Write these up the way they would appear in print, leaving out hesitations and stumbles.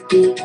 Well,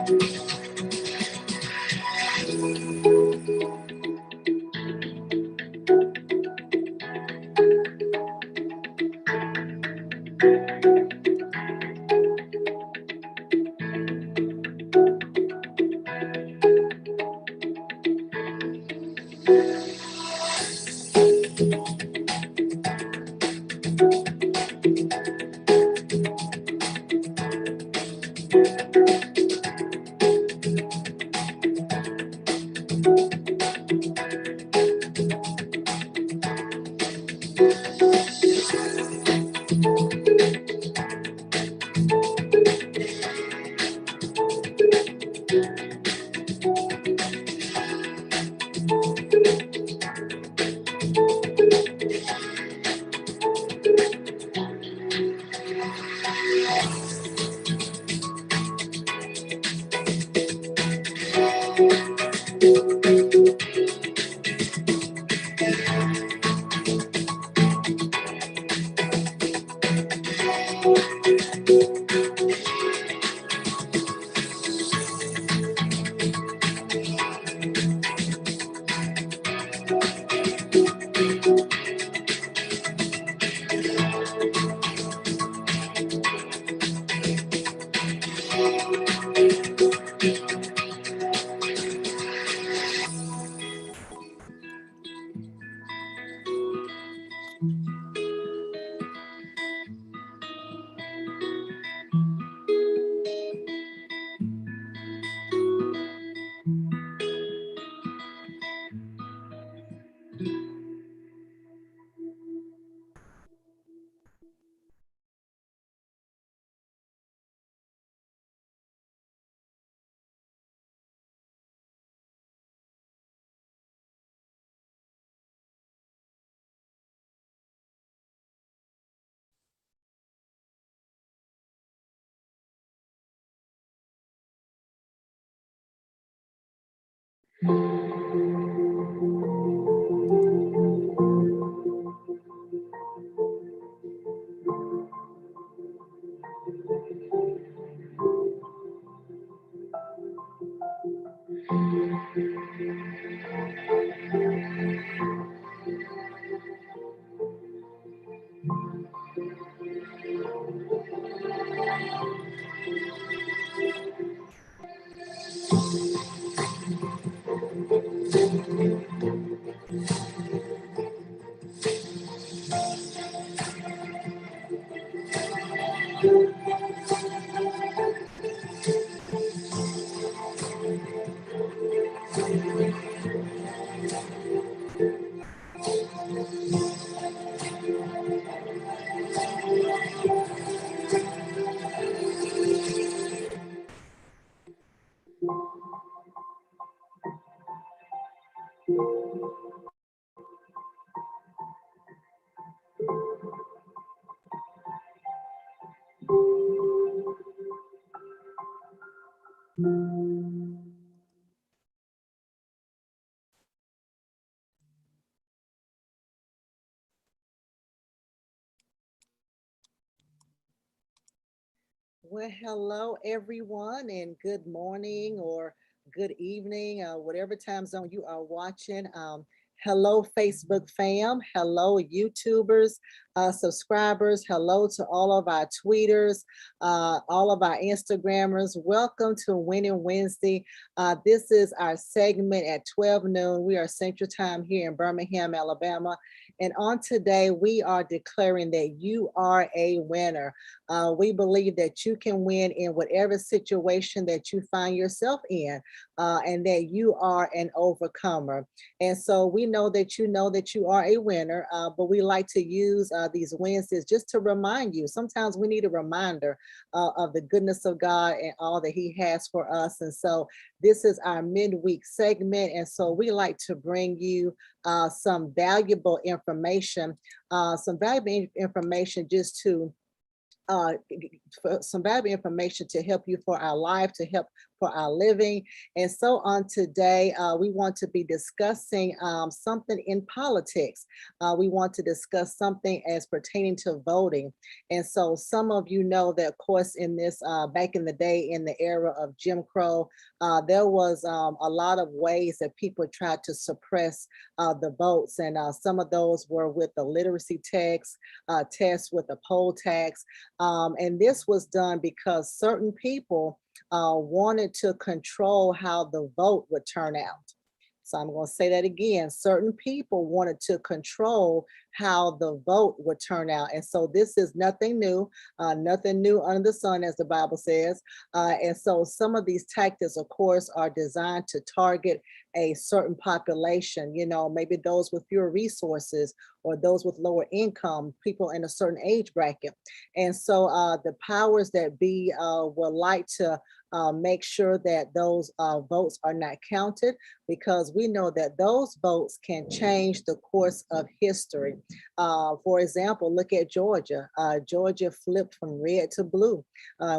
hello everyone, and good morning or good evening, whatever time zone you are watching. Hello, Facebook fam. Hello, YouTubers, subscribers. Hello to all of our tweeters, all of our Instagrammers. Welcome to Winning Wednesday. This is our segment at 12 noon. We are Central Time here in Birmingham, Alabama. And on today, we are declaring that you are a winner. We believe that you can win in whatever situation that you find yourself in, and that you are an overcomer. And so we know that you are a winner, but we like to use these Wednesdays just to remind you. Sometimes we need a reminder of the goodness of God and all that He has for us. And so this is our midweek segment. And so we like to bring you some valuable information just to uh, some valuable information to help you for our life, to help for our living. And so on today, we want to be discussing something in politics. We want to discuss something as pertaining to voting. And so some of you know that, of course, in this, back in the day, in the era of Jim Crow, there was a lot of ways that people tried to suppress the votes. And some of those were with the literacy tests with the poll tax. And this was done because certain people wanted to control how the vote would turn out. So I'm going to say that again. Certain people wanted to control how the vote would turn out. And so this is nothing new under the sun, as the Bible says. And so some of these tactics, of course, are designed to target a certain population, maybe those with fewer resources or those with lower income, people in a certain age bracket. And so the powers that be would like to make sure that those votes are not counted, because we know that those votes can change the course of history. For example, look at Georgia. Georgia flipped from red to blue.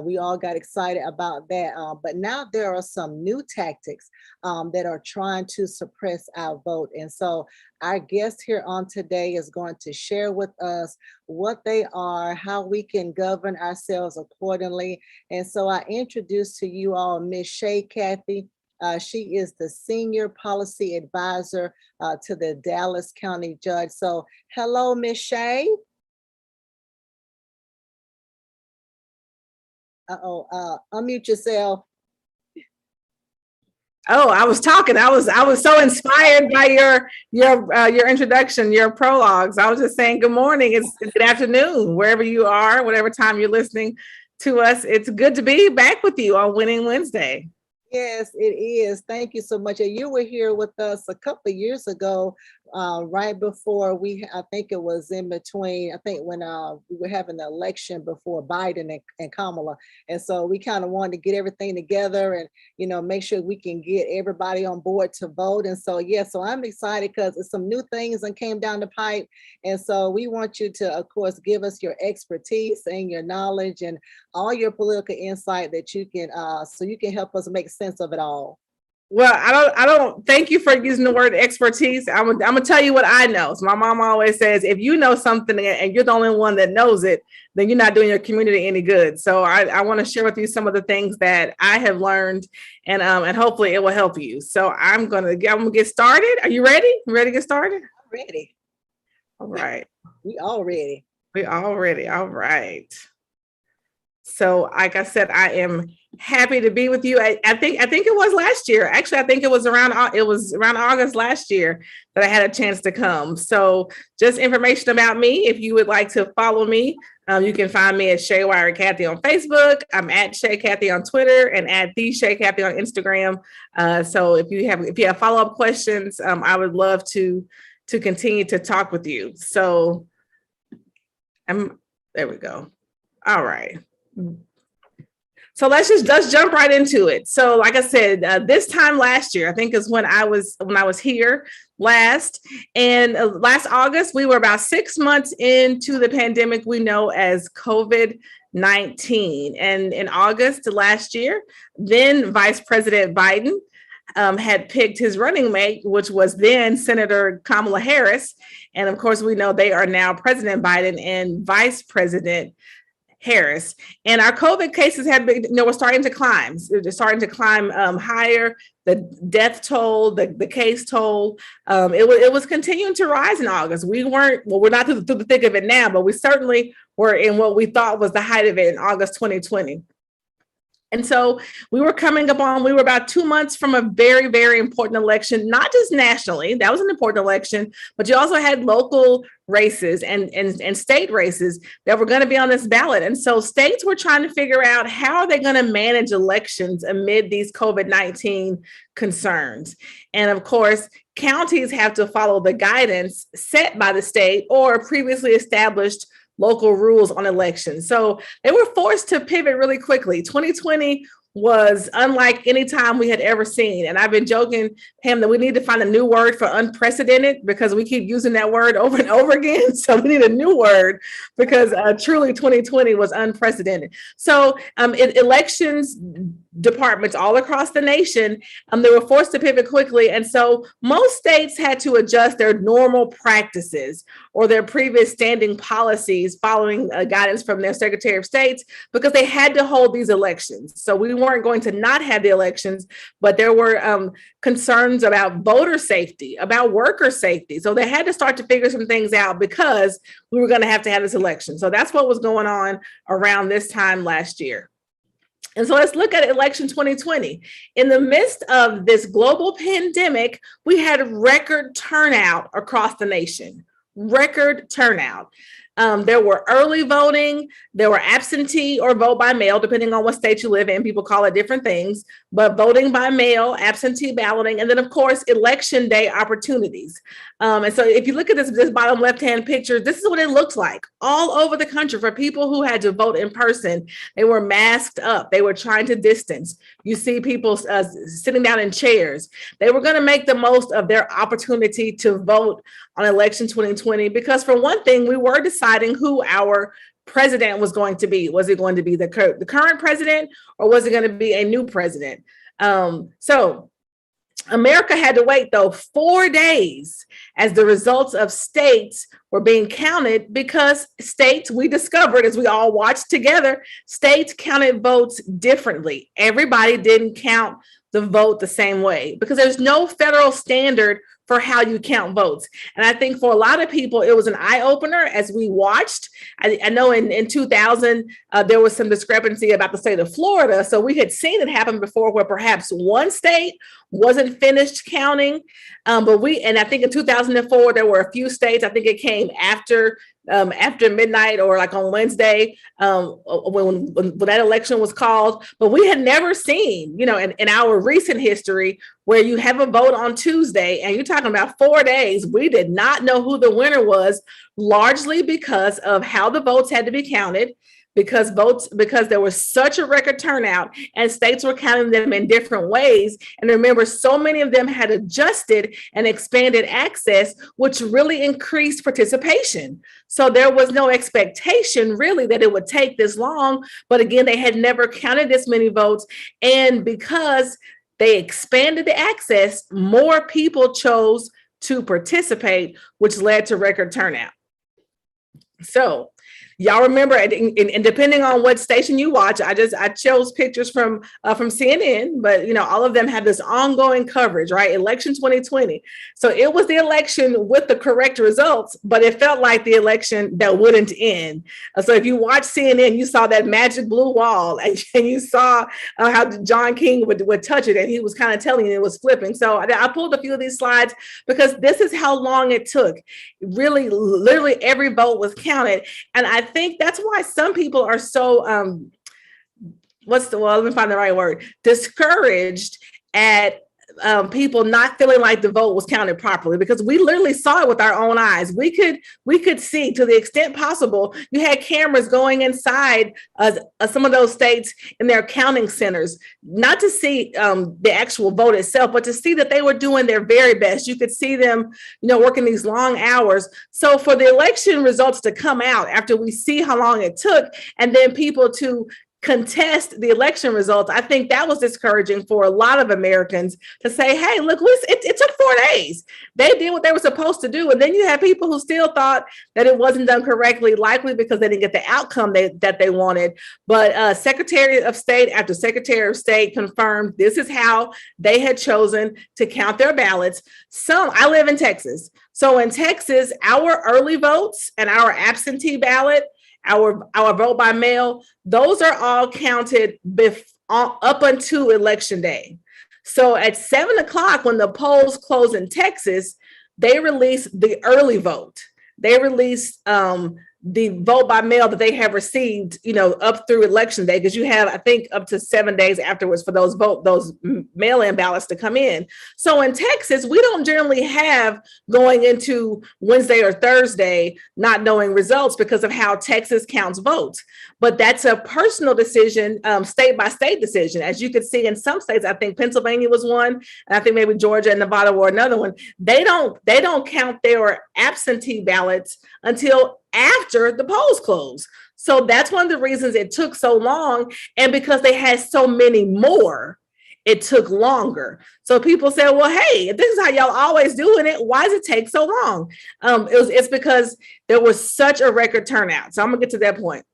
We all got excited about that. But now there are some new tactics that are trying to suppress our vote. And so our guest here on today is going to share with us what they are, how we can govern ourselves accordingly. And so I introduce to you all Miss Shay Cathey. She is the Senior Policy Advisor to the Dallas County Judge. So hello, Miss Shay. Unmute yourself. Oh, I was talking. I was so inspired by your introduction, your prologues. I was just saying good morning. It's good afternoon, wherever you are, whatever time you're listening to us. It's good to be back with you on Winning Wednesday. Yes, it is. Thank you so much. And you were here with us a couple of years ago, right before I think it was in between, I think when we were having the election before Biden and Kamala. And so we kind of wanted to get everything together and, make sure we can get everybody on board to vote. And so, yeah, so I'm excited because it's some new things that came down the pipe. And so we want you to, of course, give us your expertise and your knowledge and all your political insight that you can, so you can help us make sense of it all. Well, I don't thank you for using the word expertise. I'm gonna tell you what I know. So my mom always says, if you know something and you're the only one that knows it, then you're not doing your community any good. So I want to share with you some of the things that I have learned, and hopefully it will help you. So I'm gonna get started. Are you ready? You ready to get started? I'm ready. All right. We all ready. All right. So, like I said, I am happy to be with you. I think it was last year. Actually, I think it was around August last year that I had a chance to come. So, just information about me. If you would like to follow me, you can find me at Shay Cathey on Facebook. I'm at Shay Cathey on Twitter and at the Shay Cathey on Instagram. So, if you have follow-up questions, I would love to continue to talk with you. So, there we go. All right. So let's jump right into it. So like I said, this time last year, I think is when I was here last, and last August, we were about 6 months into the pandemic we know as COVID-19. And in August last year, then Vice President Biden had picked his running mate, which was then Senator Kamala Harris. And of course, we know they are now President Biden and Vice President Harris. And our COVID cases have been, we're starting to climb. They're starting to climb higher. The death toll, the case toll, it was continuing to rise in August. We're not through the thick of it now, but we certainly were in what we thought was the height of it in August 2020. And so we were about 2 months from a very, very important election, not just nationally, that was an important election, but you also had local races and state races that were going to be on this ballot. And so states were trying to figure out how are they going to manage elections amid these COVID-19 concerns. And of course, counties have to follow the guidance set by the state or previously established local rules on elections. So they were forced to pivot really quickly. 2020 was unlike any time we had ever seen. And I've been joking, Pam, that we need to find a new word for unprecedented because we keep using that word over and over again. So we need a new word because truly 2020 was unprecedented. So in elections departments all across the nation, they were forced to pivot quickly. And so most states had to adjust their normal practices or their previous standing policies following guidance from their Secretary of States because they had to hold these elections. So we weren't going to not have the elections, but there were concerns about voter safety, about worker safety. So they had to start to figure some things out because we were going to have this election. So that's what was going on around this time last year. And so let's look at election 2020. In the midst of this global pandemic, we had record turnout across the nation, record turnout. There were early voting, there were absentee or vote by mail, depending on what state you live in. People call it different things, but voting by mail, absentee balloting, and then of course, election day opportunities. And so if you look at this bottom left-hand picture, this is what it looks like all over the country for people who had to vote in person. They were masked up. They were trying to distance. You see people sitting down in chairs. They were going to make the most of their opportunity to vote on election 2020, because for one thing, we were deciding who our president was going to be. Was it going to be the current president, or was it going to be a new president? So America had to wait, though, 4 days as the results of states were being counted, because states, we discovered as we all watched together, states counted votes differently. Everybody didn't count the vote the same way because there's no federal standard for how you count votes. And I think for a lot of people, it was an eye-opener as we watched. I know in 2000, there was some discrepancy about the state of Florida. So we had seen it happen before where perhaps one state wasn't finished counting. And I think in 2004, there were a few states, I think it came after midnight or like on Wednesday when that election was called. But we had never seen, in our recent history where you have a vote on Tuesday and you're talking about 4 days. We did not know who the winner was, largely because of how the votes had to be counted. Because there was such a record turnout and states were counting them in different ways. And remember, so many of them had adjusted and expanded access, which really increased participation. So there was no expectation really that it would take this long. But again, they had never counted this many votes. And because they expanded the access, more people chose to participate, which led to record turnout. So y'all remember, and depending on what station you watch, I chose pictures from CNN, but all of them have this ongoing coverage, right? Election 2020. So it was the election with the correct results, but it felt like the election that wouldn't end. So if you watch CNN, you saw that magic blue wall, and you saw how John King would touch it, and he was kind of telling you it was flipping. So I pulled a few of these slides because this is how long it took. Really, literally every vote was counted, and I think that's why some people are so let me find the right word, discouraged at people not feeling like the vote was counted properly, because we literally saw it with our own eyes. We could see, to the extent possible, you had cameras going inside some of those states in their counting centers, not to see the actual vote itself, but to see that they were doing their very best. You could see them, working these long hours. So for the election results to come out after we see how long it took, and then people to contest the election results, I think that was discouraging for a lot of Americans to say, hey, look, it took 4 days. They did what they were supposed to do. And then you have people who still thought that it wasn't done correctly, likely because they didn't get the outcome that they wanted. But Secretary of State after Secretary of State confirmed this is how they had chosen to count their ballots. I live in Texas. So in Texas, our early votes and our absentee ballot, our vote by mail, those are all counted up until election day. So at 7:00, when the polls close in Texas, they release the early vote. They release the vote by mail that they have received, up through election day, because you have, I think, up to 7 days afterwards for those mail-in ballots to come in. So in Texas, we don't generally have going into Wednesday or Thursday not knowing results because of how Texas counts votes. But that's a personal decision, state by state decision. As you could see in some states, I think Pennsylvania was one, and I think maybe Georgia and Nevada were another one. They don't count their absentee ballots until after the polls close. So that's one of the reasons it took so long. And because they had so many more, it took longer. So people said, well, hey, if this is how y'all always doing it, why does it take so long? It's because there was such a record turnout. So I'm gonna get to that point.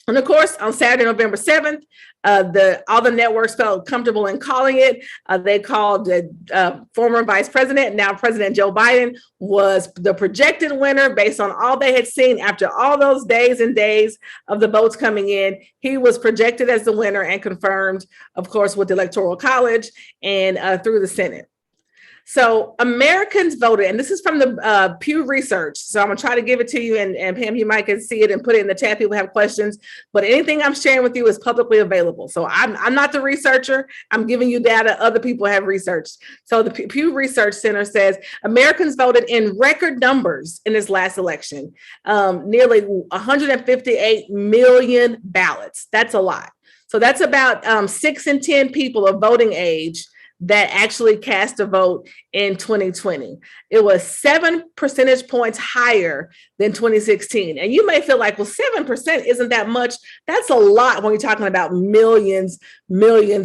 And of course, on Saturday, November 7th, all the networks felt comfortable in calling it. They called the former Vice President, now President Joe Biden, was the projected winner based on all they had seen after all those days and days of the votes coming in. He was projected as the winner and confirmed, of course, with the Electoral College and through the Senate. So Americans voted, and this is from the Pew Research. So I'm gonna try to give it to you, and Pam, you might can see it and put it in the chat. People have questions, but anything I'm sharing with you is publicly available. So I'm not the researcher. I'm giving you data other people have researched. So the Pew Research Center says Americans voted in record numbers in this last election, nearly 158 million ballots. That's a lot. So that's about 6 in 10 people of voting age that actually cast a vote in 2020. It was 7 percentage points higher than 2016. And you may feel like, well, 7% isn't that much. That's a lot when you're talking about millions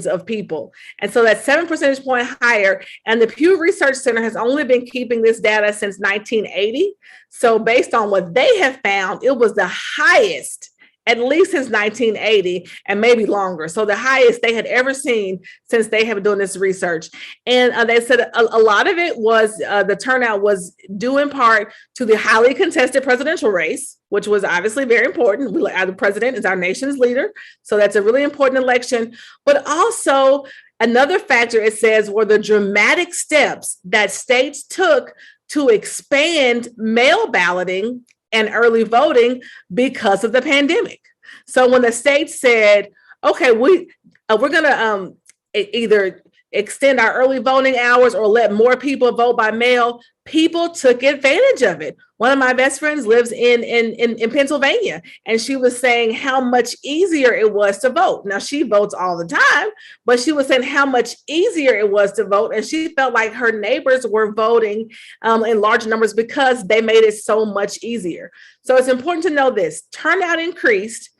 of people. And so that's 7 percentage point higher. And the Pew Research Center has only been keeping this data since 1980. So based on what they have found, it was the highest at least since 1980 and maybe longer. So the highest they had ever seen since they have been doing this research. And they said a lot of it was, the turnout was due in part to the highly contested presidential race, which was obviously very important. The president is our nation's leader. So that's a really important election. But also another factor, it says, were the dramatic steps that states took to expand mail balloting and early voting because of the pandemic. So when the state said, okay, we're going to either extend our early voting hours or let more people vote by mail, people took advantage of it. One of my best friends lives in Pennsylvania, and she was saying how much easier it was to vote. Now, she votes all the time, but she was saying how much easier it was to vote, and she felt like her neighbors were voting in large numbers because they made it so much easier. So it's important to know this. Turnout increased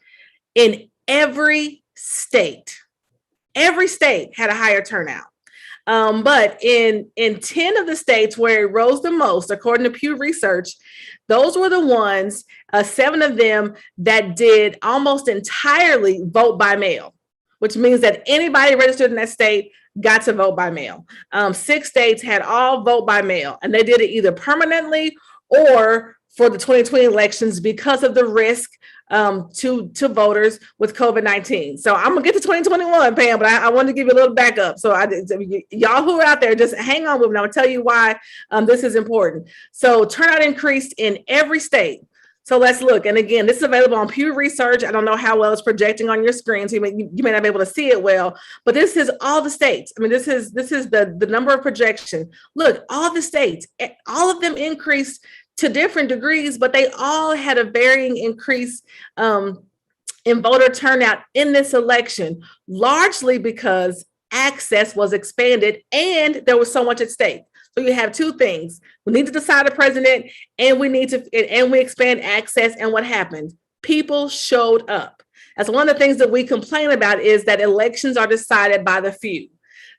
in every state. Every state had a higher turnout. But in 10 of the states where it rose the most, according to Pew Research, those were the ones, 7 of them, that did almost entirely vote by mail, which means that anybody registered in that state got to vote by mail. 6 states had all vote by mail, and they did it either permanently or for the 2020 elections because of the risk to voters with COVID-19. So I'm gonna get to 2021, Pam, but I wanted to give you a little backup. So y'all who are out there, just hang on with me. I'm gonna tell you why this is important. So turnout increased in every state. So let's look. And again, this is available on Pew Research. I don't know how well it's projecting on your screen, so you may not be able to see it well, but this is all the states. I mean, this is the number of projection. Look, all the states, all of them increased to different degrees, but they all had a varying increase in voter turnout in this election, largely because access was expanded and there was so much at stake. So you have 2 things. We need to decide a president, and we expand access. And what happened? People showed up. That's one of the things that we complain about, is that elections are decided by the few.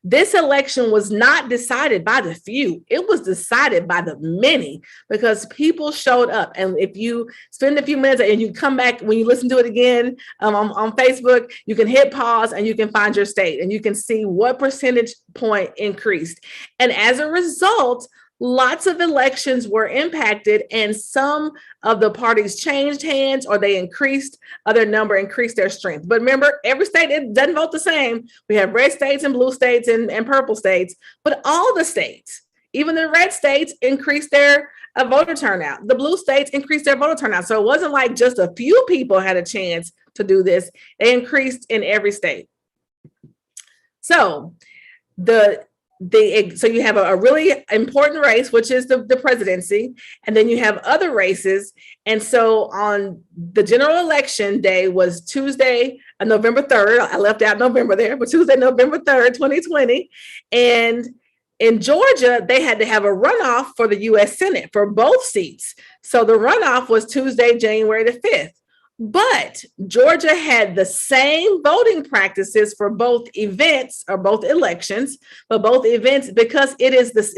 This election was not decided by the few. It was decided by the many, because people showed up. And if you spend a few minutes and you come back, when you listen to it again on Facebook, you can hit pause and you can find your state and you can see what percentage point increased. And as a result, lots of elections were impacted, and some of the parties changed hands, or they increased their strength. But remember, every state, it doesn't vote the same. We have red states and blue states and purple states, but all the states Even the red states increased their voter turnout. The blue states increased their voter turnout. So it wasn't like just a few people had a chance to do this. They increased in every state. So so you have a really important race, which is the presidency, and then you have other races. And so on the general election day was Tuesday, November 3rd. I left out November there, but Tuesday, November 3rd, 2020. And in Georgia, they had to have a runoff for the U.S. Senate for both seats. So the runoff was Tuesday, January the 5th. But Georgia had the same voting practices for both events or both elections, but both events because it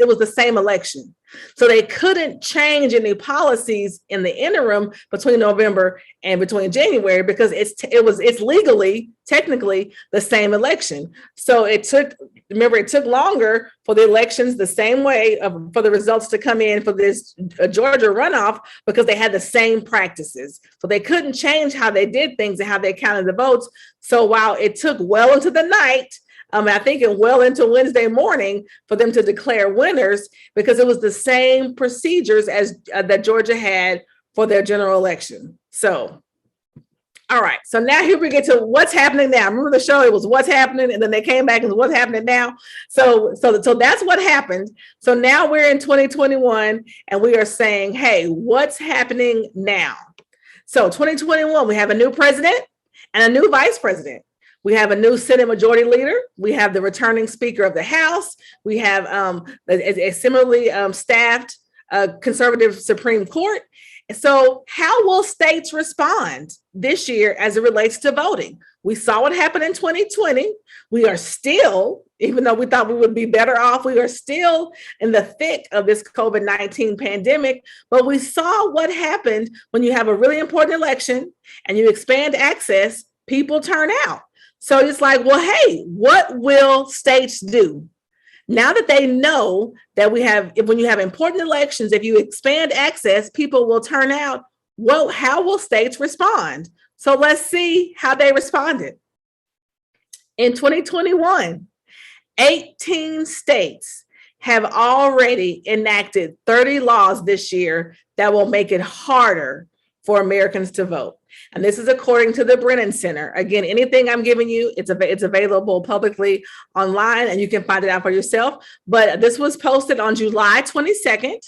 was the same election. So they couldn't change any policies in the interim between November and between January because it's legally, technically the same election. So it took longer for the elections the same way for the results to come in for this Georgia runoff because they had the same practices. So they couldn't change how they did things and how they counted the votes. So while it took well into the night, I think it well into Wednesday morning for them to declare winners because it was the same procedures as that Georgia had for their general election. So, all right. So now here we get to what's happening now. Remember the show? It was what's happening, and then they came back and what's happening now. So that's what happened. So now we're in 2021, and we are saying, hey, what's happening now? So 2021, we have a new president and a new vice president. We have a new Senate Majority Leader. We have the returning Speaker of the House. We have a similarly staffed conservative Supreme Court. So how will states respond this year as it relates to voting? We saw what happened in 2020. We are still, even though we thought we would be better off, we are still in the thick of this COVID-19 pandemic. But we saw what happened when you have a really important election and you expand access, people turn out. So it's like, well, hey, what will states do? Now that they know that when you have important elections, if you expand access, people will turn out. Well, how will states respond? So let's see how they responded. In 2021, 18 states have already enacted 30 laws this year that will make it harder for Americans to vote. And this is according to the Brennan Center. Again, anything I'm giving you, it's available publicly online and you can find it out for yourself. But this was posted on July 22nd.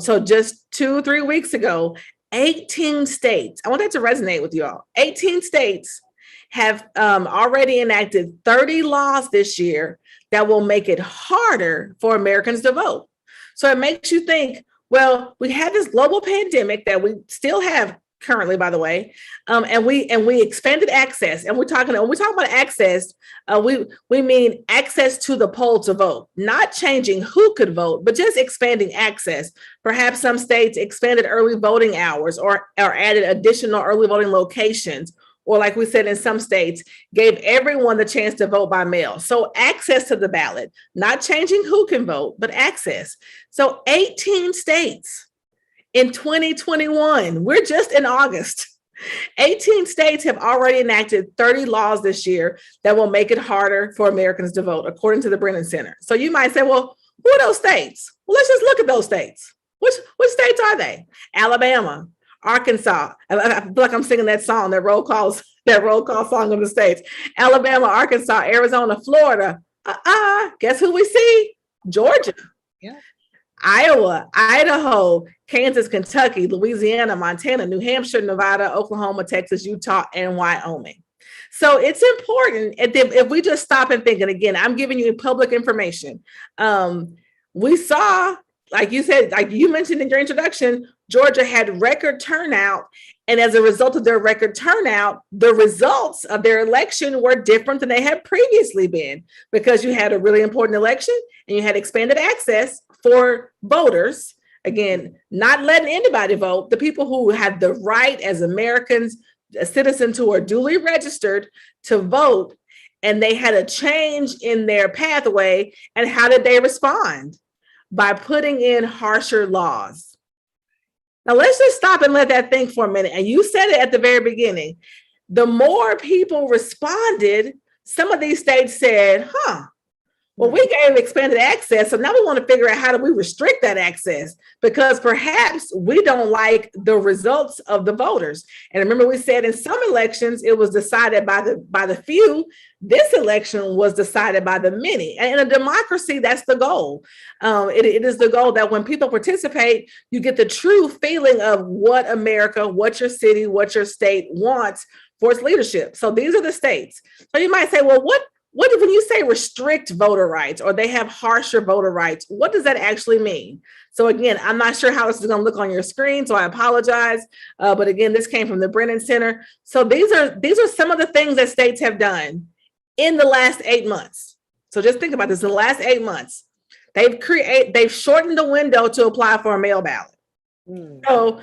So just 2-3 weeks ago, 18 states, I want that to resonate with you all. 18 states have already enacted 30 laws this year that will make it harder for Americans to vote. So it makes you think, well, we had this global pandemic that we still have currently, by the way, and we expanded access. And when we're talking about access, we mean access to the poll to vote, not changing who could vote, but just expanding access. Perhaps some states expanded early voting hours or added additional early voting locations. Or like we said, in some states, gave everyone the chance to vote by mail. So access to the ballot, not changing who can vote, but access. So 18 states in 2021, we're just in August. 18 states have already enacted 30 laws this year that will make it harder for Americans to vote, according to the Brennan Center. So you might say, well, who are those states? Well, let's just look at those states. Which states are they? Alabama, Arkansas. I feel like I'm singing that song, that roll call song of the states. Alabama, Arkansas, Arizona, Florida. Guess who we see? Georgia. Yeah. Iowa, Idaho, Kansas, Kentucky, Louisiana, Montana, New Hampshire, Nevada, Oklahoma, Texas, Utah, and Wyoming. So it's important if we just stop and think, and again, I'm giving you public information. We saw, like you said, like you mentioned in your introduction, Georgia had record turnout. And as a result of their record turnout, the results of their election were different than they had previously been because you had a really important election and you had expanded access for voters. Again, not letting anybody vote, the people who had the right as Americans, citizens who are duly registered to vote, and they had a change in their pathway. And how did they respond? By putting in harsher laws. Now, let's just stop and let that think for a minute. And you said it at the very beginning. The more people responded, some of these states said, Well, we gave expanded access. So now we want to figure out how do we restrict that access, because perhaps we don't like the results of the voters. And remember, we said in some elections, it was decided by the few. This election was decided by the many. And in a democracy, that's the goal. It is the goal that when people participate, you get the true feeling of what America, what your city, what your state wants for its leadership. So these are the states. So you might say, well, what when you say restrict voter rights or they have harsher voter rights, what does that actually mean? So again, I'm not sure how this is going to look on your screen, so I apologize. But again, this came from the Brennan Center. So these are some of the things that states have done in the last 8 months. So just think about this: in the last 8 months, they've shortened the window to apply for a mail ballot. So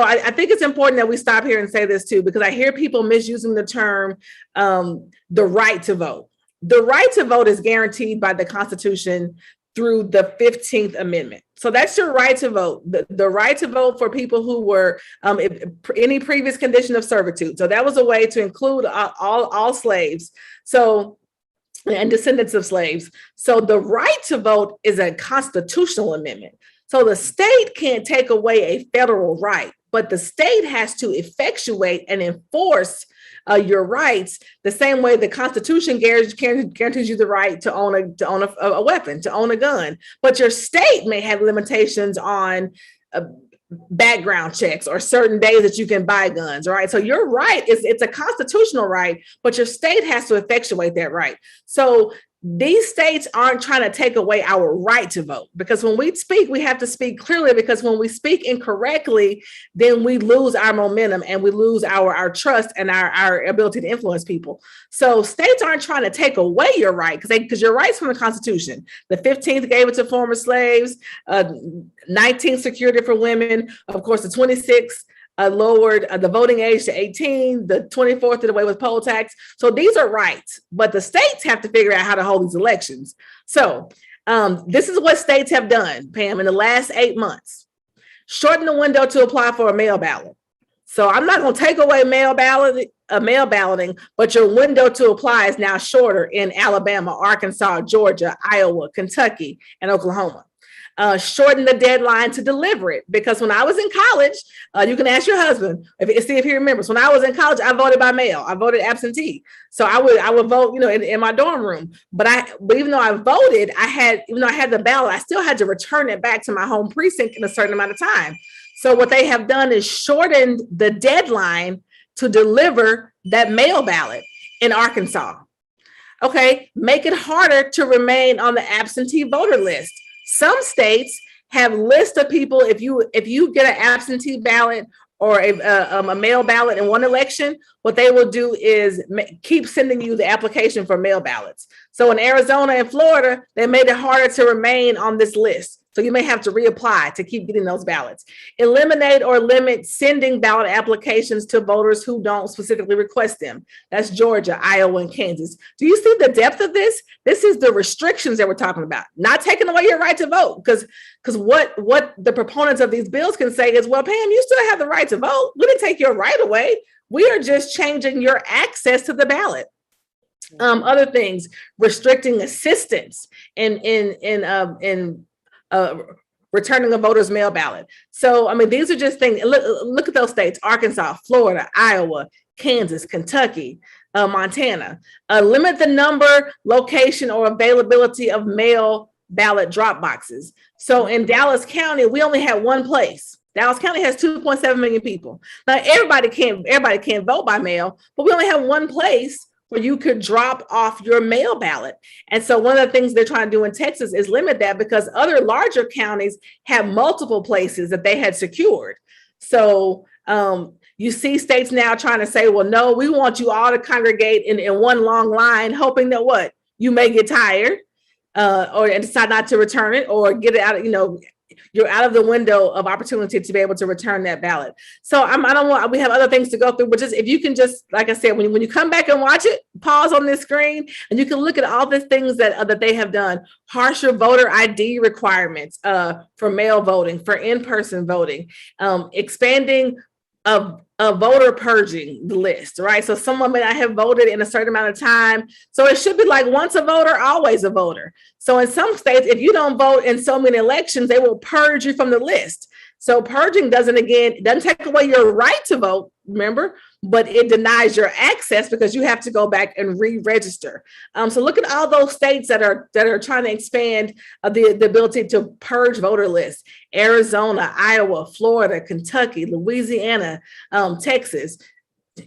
I think it's important that we stop here and say this too, because I hear people misusing the term the right to vote. The right to vote is guaranteed by the Constitution through the 15th Amendment. So that's your right to vote. The right to vote for people who were any previous condition of servitude. So that was a way to include all slaves. So and descendants of slaves. So the right to vote is a constitutional amendment. So the state can't take away a federal right, but the state has to effectuate and enforce your rights the same way the Constitution guarantees you the right to own a weapon, to own a gun. But your state may have limitations on background checks or certain days that you can buy guns, right? So your right it's a constitutional right, but your state has to effectuate that right. So these states aren't trying to take away our right to vote, because when we speak, we have to speak clearly, because when we speak incorrectly, then we lose our momentum and we lose our trust and our ability to influence people. So states aren't trying to take away your right, because your rights from the Constitution. The 15th gave it to former slaves, 19th secured it for women. Of course, the 26th lowered the voting age to 18, the 24th did away with poll tax. So these are rights, but the states have to figure out how to hold these elections. So this is what states have done, Pam, in the last 8 months. Shorten the window to apply for a mail ballot. So I'm not going to take away mail balloting, but your window to apply is now shorter in Alabama, Arkansas, Georgia, Iowa, Kentucky, and Oklahoma. Shorten the deadline to deliver it, because when I was in college, you can ask your husband see if he remembers. When I was in college, I voted by mail. I voted absentee. So I would vote, in my dorm room. But even though I voted, even though I had the ballot, I still had to return it back to my home precinct in a certain amount of time. So what they have done is shortened the deadline to deliver that mail ballot in Arkansas. Okay, make it harder to remain on the absentee voter list. Some states have lists of people. If you get an absentee ballot or a mail ballot in one election, what they will do is keep sending you the application for mail ballots. So in Arizona and Florida, they made it harder to remain on this list. So you may have to reapply to keep getting those ballots. Eliminate or limit sending ballot applications to voters who don't specifically request them. That's Georgia, Iowa, and Kansas. Do you see the depth of this? This is the restrictions that we're talking about, not taking away your right to vote. Because what the proponents of these bills can say is, well, Pam, you still have the right to vote. We didn't take your right away. We are just changing your access to the ballot. Other things, restricting assistance in returning a voter's mail ballot. So, these are just things. Look at those states: Arkansas, Florida, Iowa, Kansas, Kentucky, Montana. Limit the number, location, or availability of mail ballot drop boxes. So in Dallas County, we only had one place. Dallas County has 2.7 million people. Now, everybody can't vote by mail, but we only have one place where you could drop off your mail ballot. And so one of the things they're trying to do in Texas is limit that, because other larger counties have multiple places that they had secured. So you see states now trying to say, well, no, we want you all to congregate in one long line, hoping that you may get tired or decide not to return it, or get it out, you're out of the window of opportunity to be able to return that ballot. So we have other things to go through, but just, if you can just, like I said, when you come back and watch it, pause on this screen and you can look at all the things that they have done. Harsher voter ID requirements for mail voting, for in-person voting, expanding of voter purging the list, right? So someone may not have voted in a certain amount of time. So it should be like once a voter, always a voter. So in some states, if you don't vote in so many elections, they will purge you from the list. So purging doesn't take away your right to vote, remember, but it denies your access because you have to go back and re-register. So look at all those states that are trying to expand the ability to purge voter lists: Arizona, Iowa, Florida, Kentucky, Louisiana, Texas,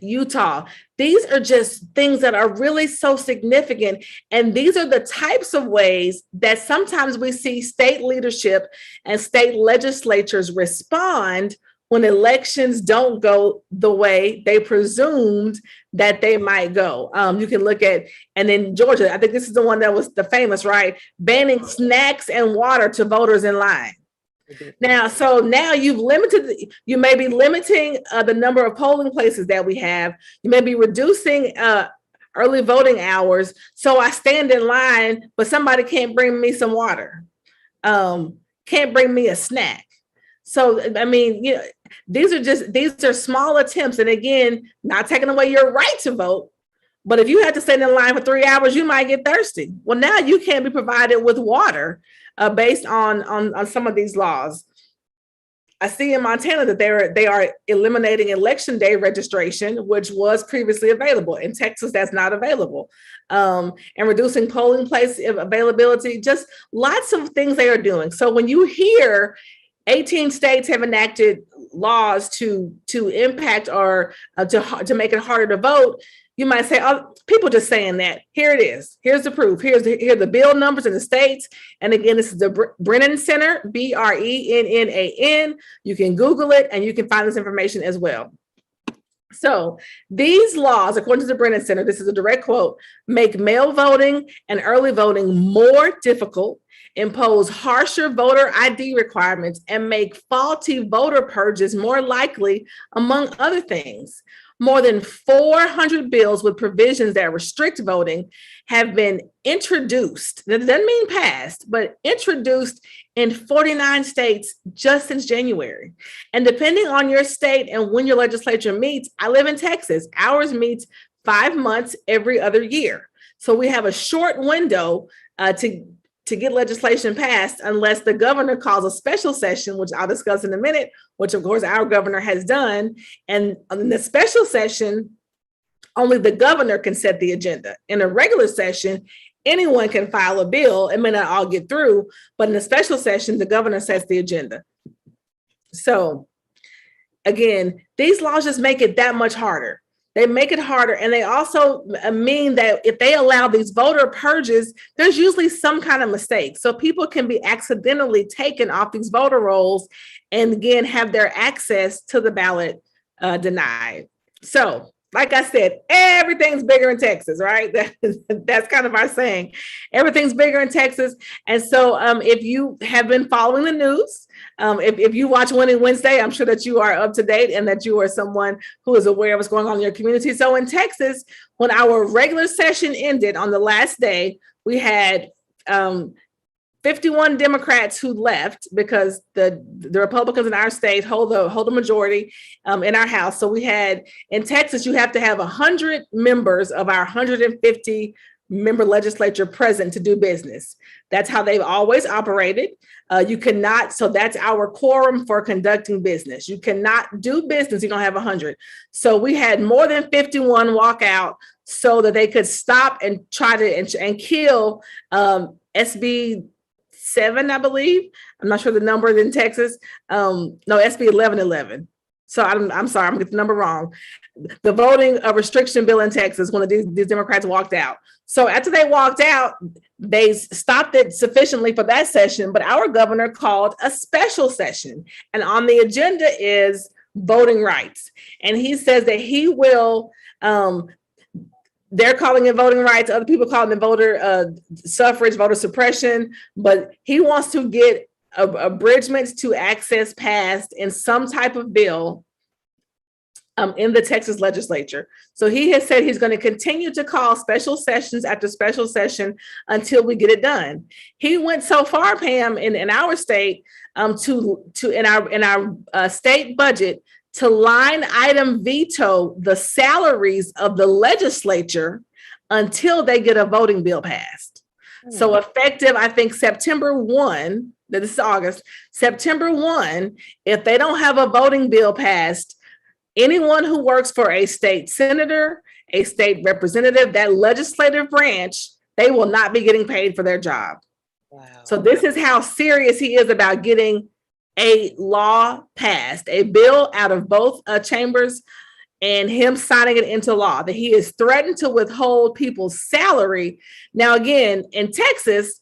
Utah. These are just things that are really so significant. And these are the types of ways that sometimes we see state leadership and state legislatures respond when elections don't go the way they presumed that they might go. You can look at, and in Georgia, I think this is the one that was the famous, right? Banning snacks and water to voters in line. Now, so now you may be limiting the number of polling places that we have. You may be reducing early voting hours. So I stand in line, but somebody can't bring me some water, can't bring me a snack. So, I mean, these are small attempts. And again, not taking away your right to vote. But if you had to stand in line for 3 hours, you might get thirsty. Well, now you can't be provided with water based on some of these laws. I see in Montana that they are eliminating election day registration, which was previously available. In Texas, that's not available. And reducing polling place availability, just lots of things they are doing. So when you hear 18 states have enacted laws to impact or to make it harder to vote, you might say, oh, people just saying that. Here it is. Here's the proof. Here are the bill numbers in the states. And again, this is the Brennan Center, BRENNAN. You can Google it and you can find this information as well. So these laws, according to the Brennan Center, this is a direct quote, make mail voting and early voting more difficult, impose harsher voter ID requirements, and make faulty voter purges more likely, among other things. More than 400 bills with provisions that restrict voting have been introduced. That doesn't mean passed, but introduced in 49 states just since January. And depending on your state and when your legislature meets, I live in Texas. Ours meets 5 months every other year. So we have a short window to get legislation passed unless the governor calls a special session, which I'll discuss in a minute, which of course our governor has done. And in the special session, only the governor can set the agenda. In a regular session, anyone can file a bill. It may not all get through, but in a special session, the governor sets the agenda. So again, these laws just make it that much harder. They make it harder. And they also mean that if they allow these voter purges, there's usually some kind of mistake. So people can be accidentally taken off these voter rolls and again, have their access to the ballot denied. So like I said, everything's bigger in Texas, right? That's kind of our saying. Everything's bigger in Texas. And so if you have been following the news, if you watch Winning Wednesday, I'm sure that you are up to date and that you are someone who is aware of what's going on in your community. So in Texas, when our regular session ended on the last day, we had 51 Democrats who left because the Republicans in our state hold the majority in our House. So we had, in Texas, you have to have 100 members of our 150 member legislature present to do business. That's how they've always operated. You cannot, so that's our quorum for conducting business. You cannot do business, you don't have 100. So we had more than 51 walk out so that they could stop and try to and kill SB 7, I believe. I'm not sure the number in Texas. No, SB 1111. So I'm sorry, I'm getting the number wrong. The voting restriction bill in Texas, when these Democrats walked out. So after they walked out, they stopped it sufficiently for that session, but our governor called a special session. And on the agenda is voting rights. And he says that he will, they're calling it voting rights, other people calling it voter suffrage, voter suppression, but he wants to get abridgments to access passed in some type of bill in the Texas legislature. So he has said he's going to continue to call special sessions after special session until we get it done. He went so far, Pam, in our state, in our state budget to line item veto the salaries of the legislature until they get a voting bill passed. So effective, I think September 1, this is August, September 1, if they don't have a voting bill passed, anyone who works for a state senator, a state representative, that legislative branch, they will not be getting paid for their job. Wow. So this is how serious he is about getting a law passed, a bill out of both chambers, and him signing it into law, that he is threatened to withhold people's salary. Now, again, in Texas,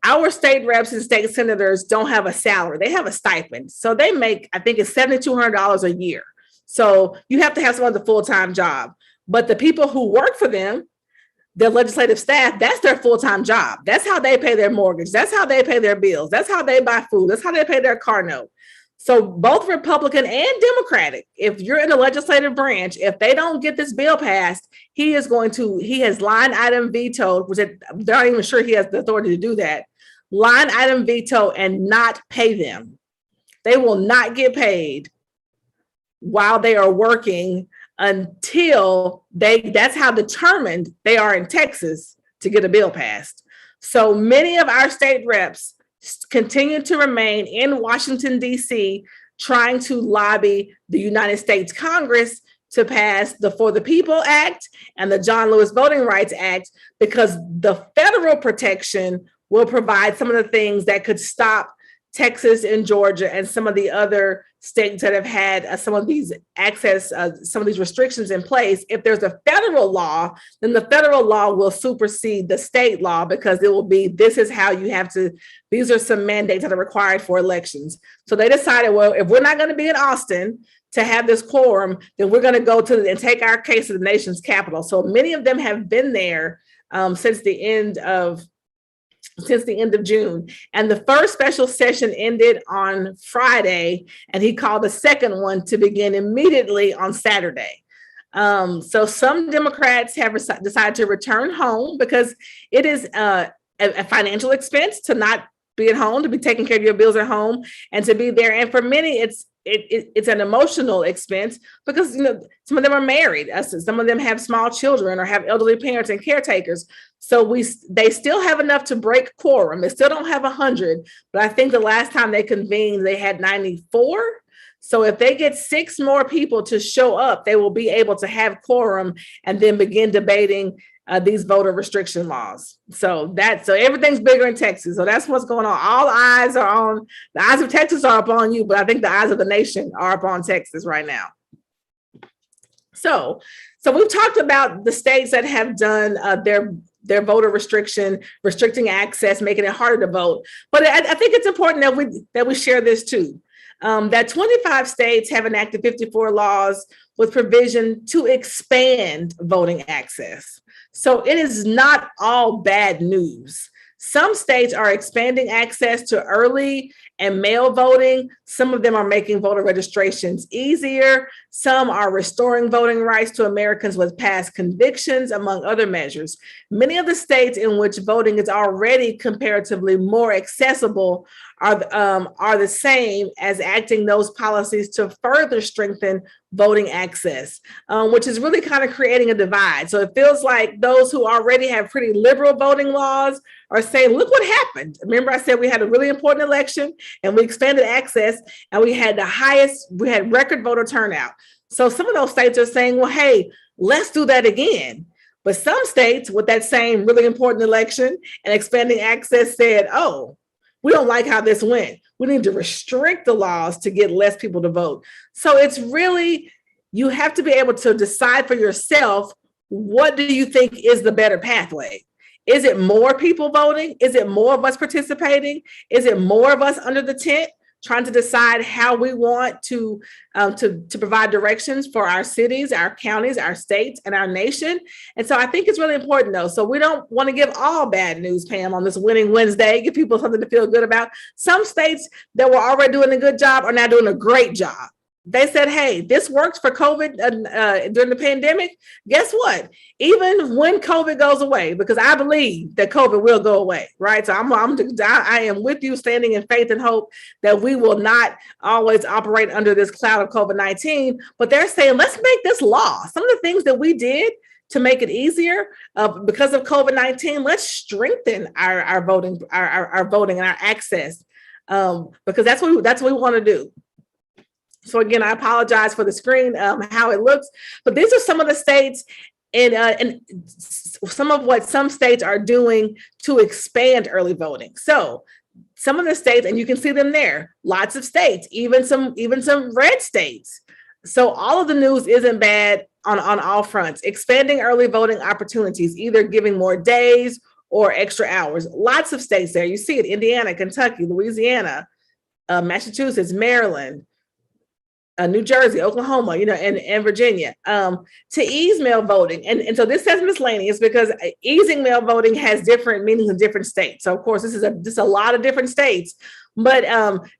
our state reps and state senators don't have a salary. They have a stipend. So they make, I think it's $7,200 a year. So you have to have someone with a full-time job. But the people who work for them, their legislative staff, that's their full-time job. That's how they pay their mortgage. That's how they pay their bills. That's how they buy food. That's how they pay their car note. So both Republican and Democratic, if you're in the legislative branch, if they don't get this bill passed, he has line item vetoed, which they're not even sure he has the authority to do that, line item veto and not pay them. They will not get paid while they are working until that's how determined they are in Texas to get a bill passed. So many of our state reps continue to remain in Washington, D.C., trying to lobby the United States Congress to pass the For the People Act and the John Lewis Voting Rights Act, because the federal protection will provide some of the things that could stop Texas and Georgia and some of the other states that have had some of these some of these restrictions in place. If there's a federal law, then the federal law will supersede the state law, because it will be, this is how you have to, these are some mandates that are required for elections. So they decided, well, if we're not going to be in Austin to have this quorum, then we're going to go to and take our case to the nation's capital. So many of them have been there since the end of June. And the first special session ended on Friday, and he called the second one to begin immediately on Saturday. So some Democrats have decided to return home, because it is a financial expense to not be at home, to be taking care of your bills at home and to be there. And for many, it's an emotional expense, because some of them are married, some of them have small children or have elderly parents and caretakers. So they still have enough to break quorum. They still don't have 100, but I think the last time they convened, they had 94. So if they get 6 more people to show up, they will be able to have quorum and then begin debating these voter restriction laws. So everything's bigger in Texas. So that's what's going on. All eyes of Texas are upon you, but I think the eyes of the nation are upon Texas right now. So we've talked about the states that have done their voter restricting access, making it harder to vote. But I think it's important that we share this too. That 25 states have enacted 54 laws with provision to expand voting access. So it is not all bad news. Some states are expanding access to early and mail voting. Some of them are making voter registrations easier. Some are restoring voting rights to Americans with past convictions, among other measures. Many of the states in which voting is already comparatively more accessible are the same as acting those policies to further strengthen voting access, which is really kind of creating a divide. So it feels like those who already have pretty liberal voting laws are saying, look what happened. Remember, I said we had a really important election and we expanded access and we had record voter turnout. So some of those states are saying, well, hey, let's do that again. But some states with that same really important election and expanding access said, oh, we don't like how this went. We need to restrict the laws to get less people to vote. So it's really, you have to be able to decide for yourself, what do you think is the better pathway? Is it more people voting? Is it more of us participating? Is it more of us under the tent trying to decide how we want to provide directions for our cities, our counties, our states, and our nation? And so I think it's really important, though. So we don't want to give all bad news, Pam, on this Winning Wednesday, give people something to feel good about. Some states that were already doing a good job are now doing a great job. they said, hey, this worked for COVID during the pandemic. Guess what? Even when COVID goes away, because I believe that COVID will go away, right? So I am with you, standing in faith and hope that we will not always operate under this cloud of COVID-19. But they're saying, let's make this law. Some of the things that we did to make it easier because of COVID-19, let's strengthen our voting, our voting and our access, because that's what we want to do. So again, I apologize for the screen, how it looks, but these are some of the states and some of what some states are doing to expand early voting. So some of the states, and you can see them there, lots of states, even some red states. So all of the news isn't bad on all fronts. Expanding early voting opportunities, either giving more days or extra hours. Lots of states there. You see it: Indiana, Kentucky, Louisiana, Massachusetts, Maryland, New Jersey, Oklahoma, and Virginia, to ease mail voting. And so this says miscellaneous because easing mail voting has different meanings in different states. So of course, this is a lot of different states, but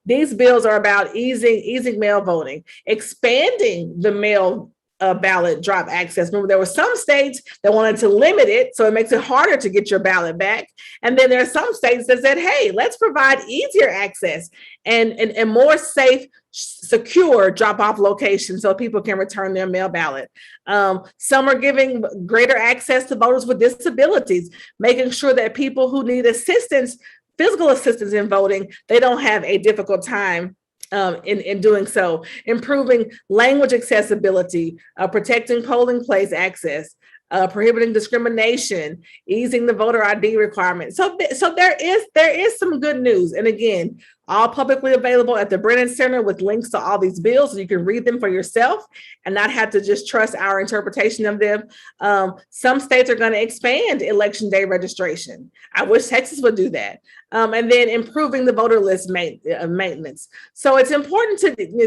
these bills are about easing mail voting, expanding the mail ballot drop access. Remember, there were some states that wanted to limit it, so it makes it harder to get your ballot back. And then there are some states that said, hey, let's provide easier access and more safe, secure drop-off locations so people can return their mail ballot. Some are giving greater access to voters with disabilities, making sure that people who need assistance, physical assistance in voting, they don't have a difficult time in doing so. Improving language accessibility, protecting polling place access, prohibiting discrimination, easing the voter ID requirement. So there is some good news. And again, all publicly available at the Brennan Center with links to all these bills so you can read them for yourself and not have to just trust our interpretation of them. Some states are going to expand election day registration. I wish Texas would do that. And then improving the voter list maintenance. So it's important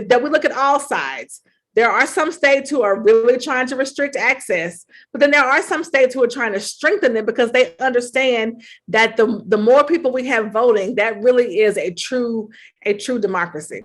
that we look at all sides. There are some states who are really trying to restrict access, but then there are some states who are trying to strengthen it because they understand that the more people we have voting, that really is a true democracy.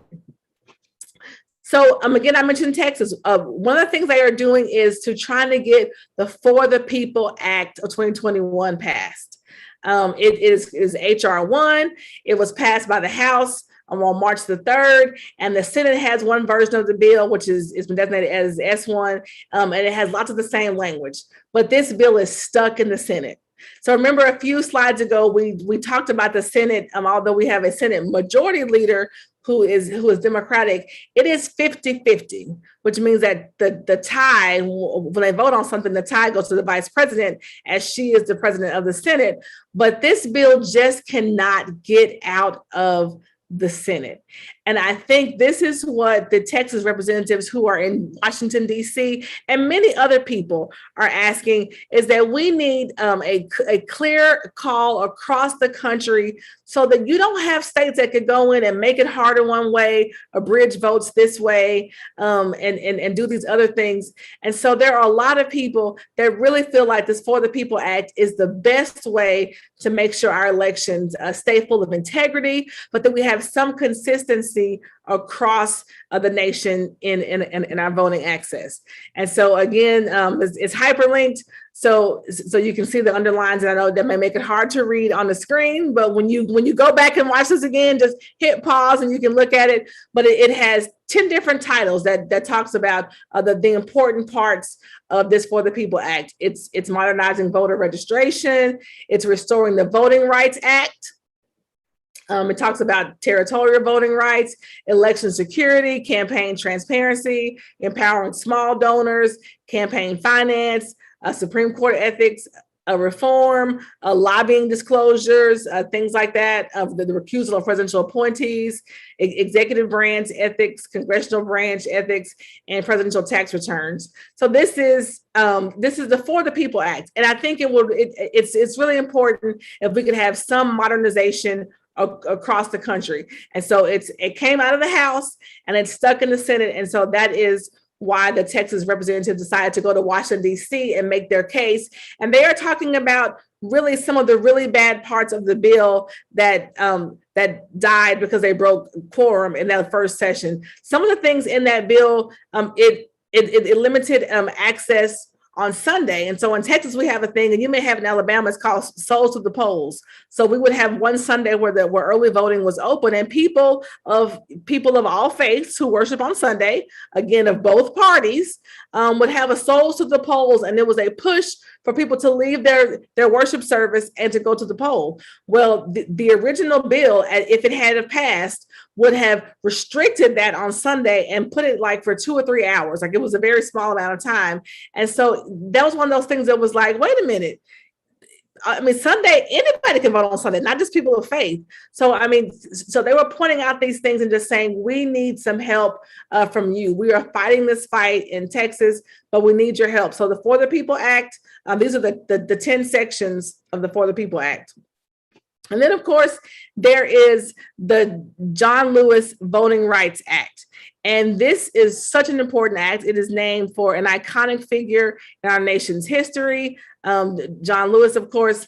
So again, I mentioned Texas. One of the things they are doing is to try to get the For the People Act of 2021 passed. It is HR 1. It was passed by the House on March the 3rd, and the Senate has one version of the bill, which is been designated as S1, and it has lots of the same language, but this bill is stuck in the Senate. So remember a few slides ago, we talked about the Senate, although we have a Senate majority leader who is Democratic, it is 50-50, which means that the tie, when they vote on something, the tie goes to the vice president as she is the president of the Senate. But this bill just cannot get out of the Senate. And I think this is what the Texas representatives who are in Washington, D.C., and many other people are asking, is that we need a clear call across the country so that you don't have states that could go in and make it harder one way, abridge votes this way, and do these other things. And so there are a lot of people that really feel like this For the People Act is the best way to make sure our elections stay full of integrity, but that we have some consistency across the nation in our voting access. And so again, it's hyperlinked. So you can see the underlines, and I know that may make it hard to read on the screen, but when you go back and watch this again, just hit pause and you can look at it. But it has 10 different titles that talks about the important parts of this For the People Act. It's modernizing voter registration. It's restoring the Voting Rights Act. It talks about territorial voting rights, election security, campaign transparency, empowering small donors, campaign finance, Supreme Court ethics, reform, lobbying disclosures, things like that, of the recusal of presidential appointees, executive branch ethics, congressional branch ethics, and presidential tax returns. So this is the For the People Act, and I think it's really important if we could have some modernization across the country. And so it came out of the House and it's stuck in the Senate. And so that is why the Texas representatives decided to go to Washington, D.C. and make their case. And they are talking about really some of the really bad parts of the bill that died because they broke quorum in that first session. Some of the things in that bill, it limited access on Sunday. And so in Texas, we have a thing, and you may have in Alabama, it's called Souls to the Polls. So we would have one Sunday where early voting was open, and people of all faiths who worship on Sunday, again, of both parties, would have a Souls to the Polls, and there was a push for people to leave their worship service and to go to the poll. Well, the original bill, if it had passed, would have restricted that on Sunday and put it like for 2 or 3 hours. Like, it was a very small amount of time. And so that was one of those things that was like, wait a minute. I mean, Sunday, anybody can vote on Sunday, not just people of faith. So, I mean, so they were pointing out these things and just saying, we need some help from you. We are fighting this fight in Texas, but we need your help. So the For the People Act, these are the 10 sections of the For the People Act. And then, of course, there is the John Lewis Voting Rights Act. And this is such an important act. It is named for an iconic figure in our nation's history. John Lewis, of course,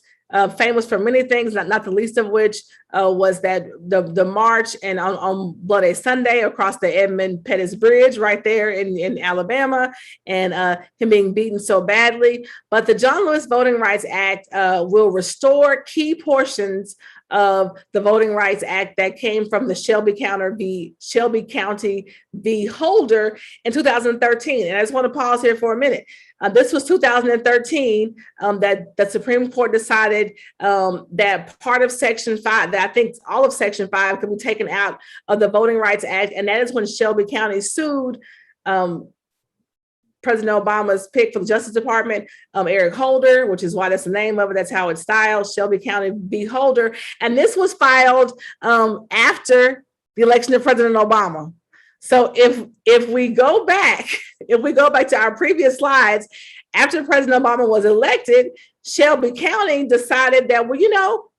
famous for many things, not the least of which was that the march and on Bloody Sunday across the Edmund Pettus Bridge right there in Alabama, and him being beaten so badly. But the John Lewis Voting Rights Act will restore key portions of the Voting Rights Act that came from the Shelby County v. Holder in 2013. And I just want to pause here for a minute. This was 2013 that the Supreme Court decided that part of Section 5, that I think all of Section 5 could be taken out of the Voting Rights Act. And that is when Shelby County sued President Obama's pick for the Justice Department, Eric Holder, which is why that's the name of it. That's how it's styled, Shelby County v. Holder. And this was filed after the election of President Obama. So if we go back to our previous slides, after President Obama was elected, Shelby County decided that, well,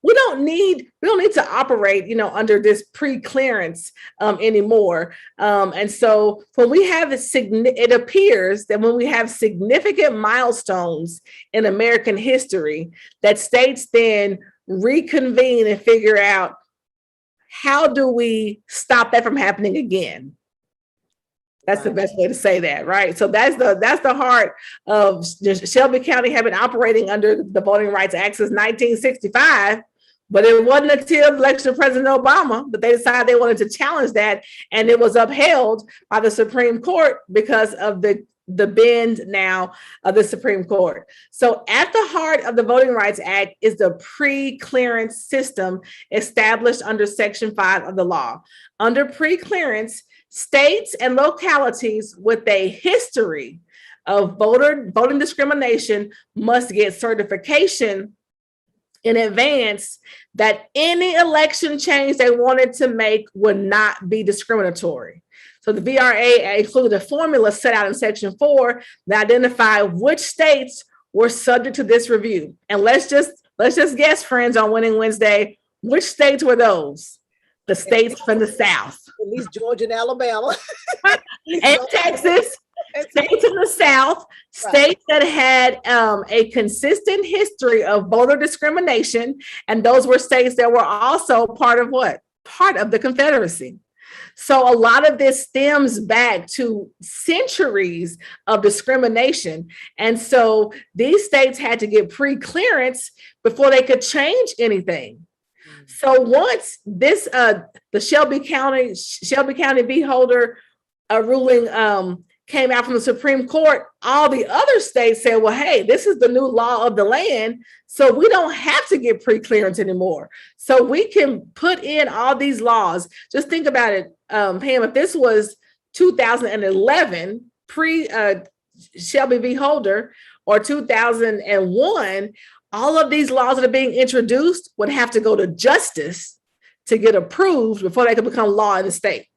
we don't need to operate, under this pre-clearance anymore. And so when we have it appears that when we have significant milestones in American history, that states then reconvene and figure out, how do we stop that from happening again? That's the best way to say that, right? So that's the heart of Shelby County have been operating under the Voting Rights Act since 1965, but it wasn't until the election of President Obama that they decided they wanted to challenge that, and it was upheld by the Supreme Court because of the bend now of the Supreme Court. So at the heart of the Voting Rights Act is the pre-clearance system established under Section 5 of the law. Under pre-clearance, states and localities with a history of voting discrimination must get certification in advance that any election change they wanted to make would not be discriminatory. So the VRA included a formula set out in Section 4 that identified which states were subject to this review. And let's just guess, friends, on Winning Wednesday, which states were those? The states from the South. At least Georgia and Alabama. And Texas, states in the South, states that had a consistent history of voter discrimination. And those were states that were also part of what? Part of the Confederacy. So a lot of this stems back to centuries of discrimination. And so these states had to get pre-clearance before they could change anything. So once this, the Shelby County v. Holder ruling came out from the Supreme Court, all the other states said, well, hey, this is the new law of the land, so we don't have to get pre-clearance anymore. So we can put in all these laws. Just think about it, Pam, if this was 2011, pre-Shelby v. Holder, or 2001, all of these laws that are being introduced would have to go to justice to get approved before they could become law in the state.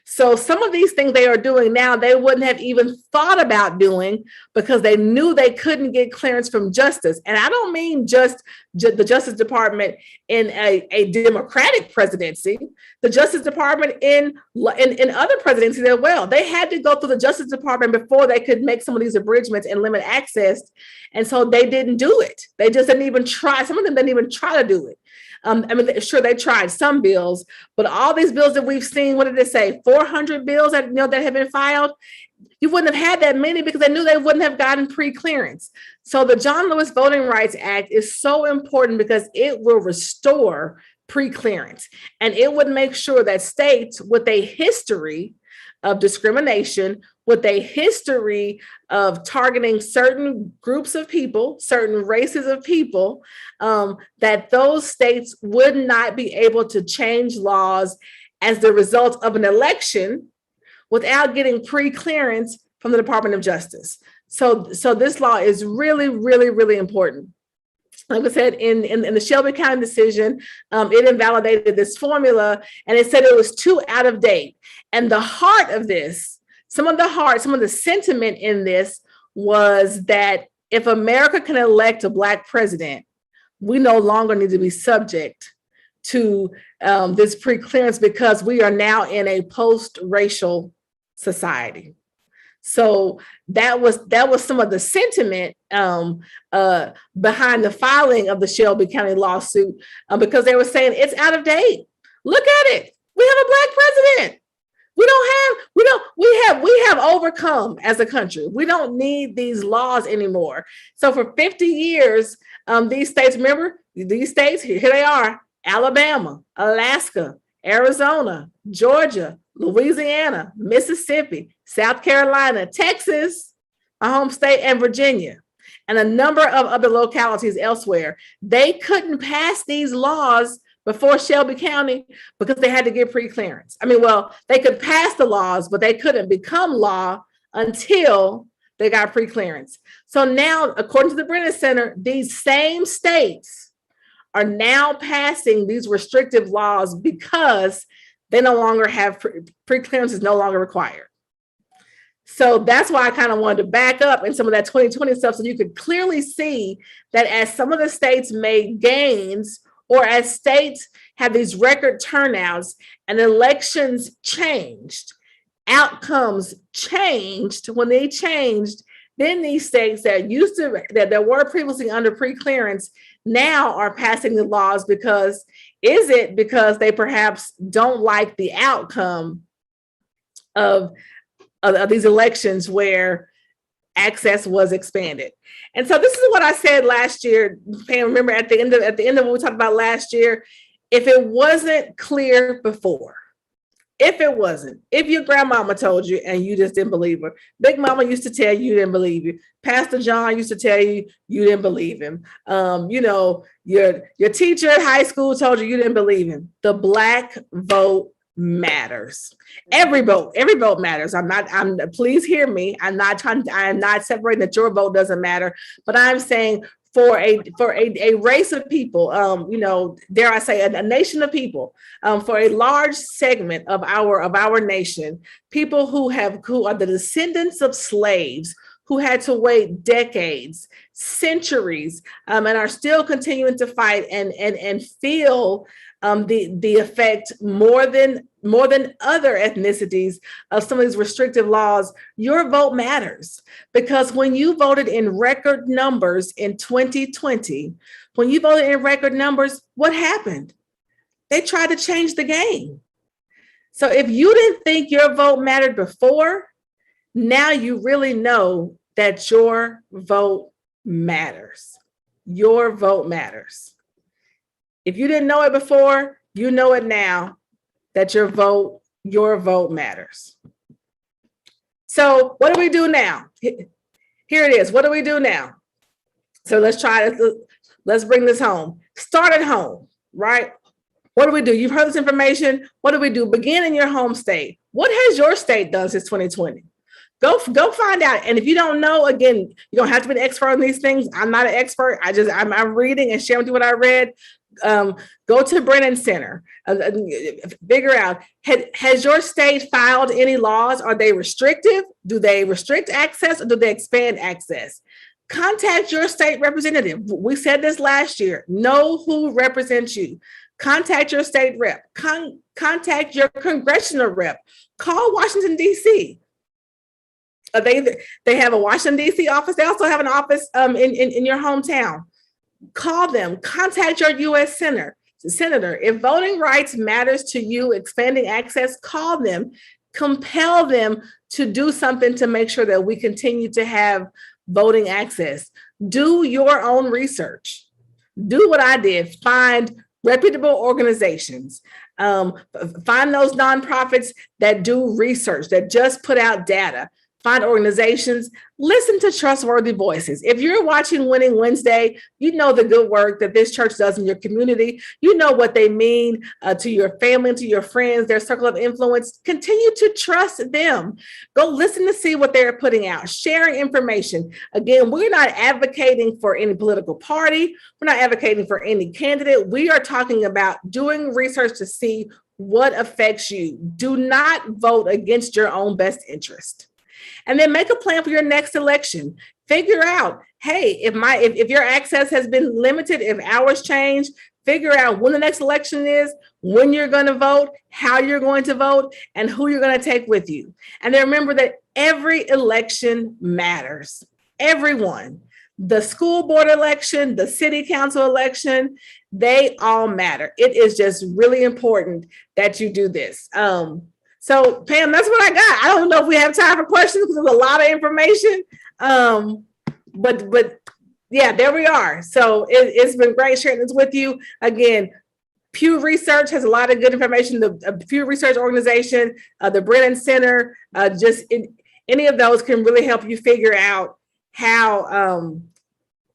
So some of these things they are doing now, they wouldn't have even thought about doing because they knew they couldn't get clearance from justice. And I don't mean just the Justice Department in a Democratic presidency, the Justice Department in other presidencies as well. They had to go through the Justice Department before they could make some of these abridgments and limit access. And so they didn't do it. They just didn't even try. Some of them didn't even try to do it. Sure, they tried some bills, but all these bills that we've seen, what did it say? 400 bills that that have been filed. You wouldn't have had that many because they knew they wouldn't have gotten pre-clearance. So the John Lewis Voting Rights Act is so important because it will restore pre-clearance, and it would make sure that states with a history of discrimination, with a history of targeting certain groups of people, certain races of people, that those states would not be able to change laws as the result of an election without getting pre-clearance from the Department of Justice. So this law is really, really, really important. Like I said, in the Shelby County decision, it invalidated this formula, and it said it was too out of date. And the heart of this, some of the sentiment in this was that if America can elect a Black president, we no longer need to be subject to this pre-clearance because we are now in a post-racial society. So that was some of the sentiment behind the filing of the Shelby County lawsuit, because they were saying it's out of date. Look at it. We have a Black president. We have overcome as a country. We don't need these laws anymore. So for 50 years, these states, remember, these states, here they are: Alabama, Alaska, Arizona, Georgia, Louisiana, Mississippi, South Carolina, Texas, my home state, and Virginia, and a number of other localities elsewhere. They couldn't pass these laws before Shelby County because they had to get pre-clearance. They could pass the laws, but they couldn't become law until they got pre-clearance. So now, according to the Brennan Center, these same states are now passing these restrictive laws because they no longer have pre-clearance is no longer required. So that's why I kind of wanted to back up in some of that 2020 stuff so you could clearly see that as some of the states made gains, or as states have these record turnouts and elections changed, outcomes changed, when they changed, then these states that were previously under pre-clearance now are passing the laws because they perhaps don't like the outcome of these elections where access was expanded. And so this is what I said last year, Pam, remember at the end of what we talked about last year, if it wasn't clear before, if your grandmama told you and you just didn't believe her, Big Mama used to tell you didn't believe you, Pastor John used to tell you didn't believe him, your teacher at high school told you didn't believe him. The Black vote matters. Every vote matters. Please hear me. I am not separating that your vote doesn't matter, but I'm saying for a race of people, dare I say a nation of people, for a large segment of our nation, people who are the descendants of slaves who had to wait decades, centuries, and are still continuing to fight and feel the effect more than other ethnicities of some of these restrictive laws. Your vote matters, because when you voted in record numbers in 2020, what happened? They tried to change the game. So if you didn't think your vote mattered before, now you really know that your vote matters. Your vote matters. If you didn't know it before, you know it now, that your vote matters. So what do we do now? Here it is. What do we do now? So let's bring this home. Start at home, right? What do we do? You've heard this information. What do we do? Begin in your home state. What has your state done since 2020? Go find out. And if you don't know, again, you don't have to be an expert on these things. I'm not an expert. I'm reading and sharing with you what I read. Go to Brennan Center, figure out, has your state filed any laws? Are they restrictive? Do they restrict access, or do they expand access? Contact your state representative. We said this last year. Know who represents you. Contact your state rep. Contact your congressional rep. Call Washington, D.C. They have a Washington, D.C. office. They also have an office in your hometown. Call them. Contact your U.S. senator. If voting rights matters to you, expanding access, call them. Compel them to do something to make sure that we continue to have voting access. Do your own research. Do what I did. Find reputable organizations. Find those nonprofits that do research, that just put out data. Find organizations, listen to trustworthy voices. If you're watching Winning Wednesday, you know the good work that this church does in your community. You know what they mean to your family, to your friends, their circle of influence. Continue to trust them. Go listen to see what they're putting out, sharing information. Again, we're not advocating for any political party. We're not advocating for any candidate. We are talking about doing research to see what affects you. Do not vote against your own best interest. And then make a plan for your next election. Figure out, hey, if your access has been limited, if hours change, figure out when the next election is, when you're going to vote, how you're going to vote, and who you're going to take with you. And then remember that every election matters. Everyone. The school board election, the city council election, they all matter. It is just really important that you do this. So Pam, that's what I got. I don't know if we have time for questions because there's a lot of information. But yeah, there we are. So it's been great sharing this with you. Again, Pew Research has a lot of good information. The Pew Research organization, the Brennan Center, any of those can really help you figure out how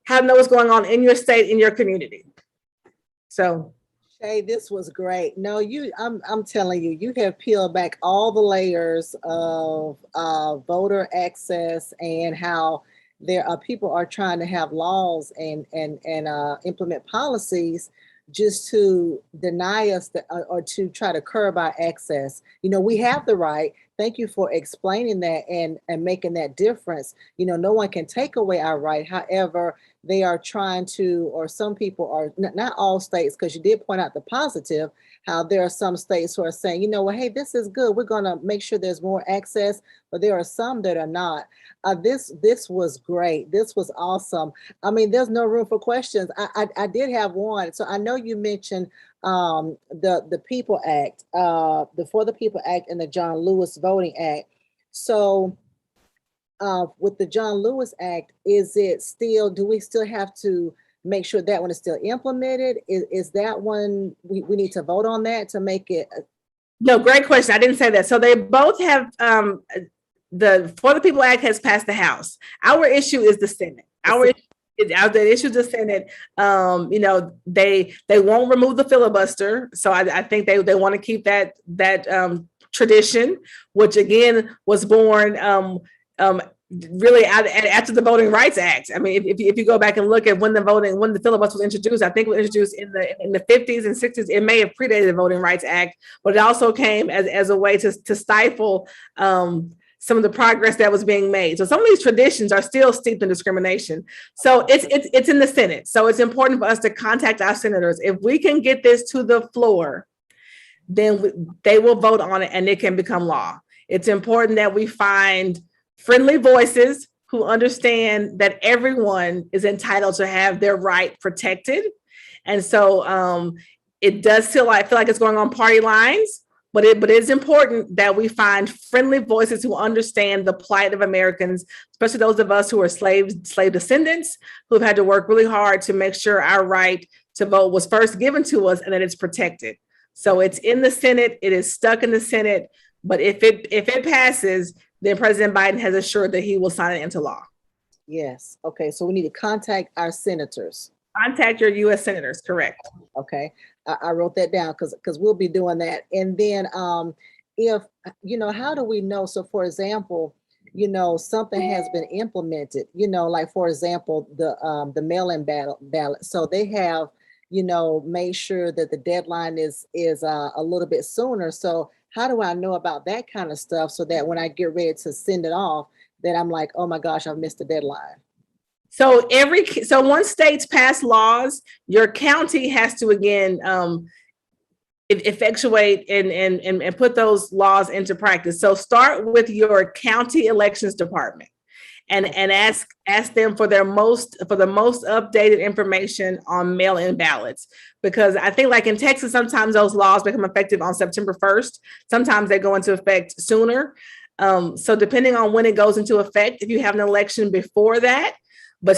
to know what's going on in your state, in your community. So. Shay, this was great. No, I'm telling you, you have peeled back all the layers of voter access and how there are people are trying to have laws and implement policies just to deny us or to try to curb our access. We have the right. Thank you for explaining that and making that difference. No one can take away our right. However, they are trying to, or some people are, not all states, because you did point out the positive, how there are some states who are saying, well, hey, this is good. We're going to make sure there's more access, but there are some that are not. This was great. This was awesome. I mean, there's no room for questions. I did have one. So I know you mentioned the People Act, the For the People Act and the John Lewis Voting Act. So with the John Lewis Act, do we still have to make sure that one is still implemented? Is that one, we need to vote on that to make it? No, great question. I didn't say that. So they both have, the For the People Act has passed the House. Our issue is the Senate. The issue is the Senate. They won't remove the filibuster. So I think they want to keep that tradition, which again was born really after the Voting Rights Act. I mean, if you go back and look at when the filibuster was introduced, I think it was introduced in the 50s and 60s. It may have predated the Voting Rights Act, but it also came as a way to stifle some of the progress that was being made. So some of these traditions are still steeped in discrimination. So it's in the Senate. So it's important for us to contact our senators. If we can get this to the floor, then they will vote on it and it can become law. It's important that we find friendly voices who understand that everyone is entitled to have their right protected. And so it does feel like it's going on party lines, but it's important that we find friendly voices who understand the plight of Americans, especially those of us who are slave descendants, who have had to work really hard to make sure our right to vote was first given to us and that it's protected. So it's in the Senate, it is stuck in the Senate, but if it passes, then President Biden has assured that he will sign it into law. Yes. Okay. So we need to contact our senators. Contact your U.S. senators, correct. Okay. I wrote that down because we'll be doing that. And then if, how do we know? So for example, something has been implemented, like for example, the mail-in ballot. So they have, made sure that the deadline is a little bit sooner. So how do I know about that kind of stuff so that when I get ready to send it off, that I'm like, oh my gosh, I've missed the deadline? So once states pass laws, your county has to again effectuate and put those laws into practice. So start with your county elections department and ask them for the most updated information on mail-in ballots, because I think like in Texas sometimes those laws become effective on September 1st. Sometimes they go into effect sooner. So depending on when it goes into effect, if you have an election before that, but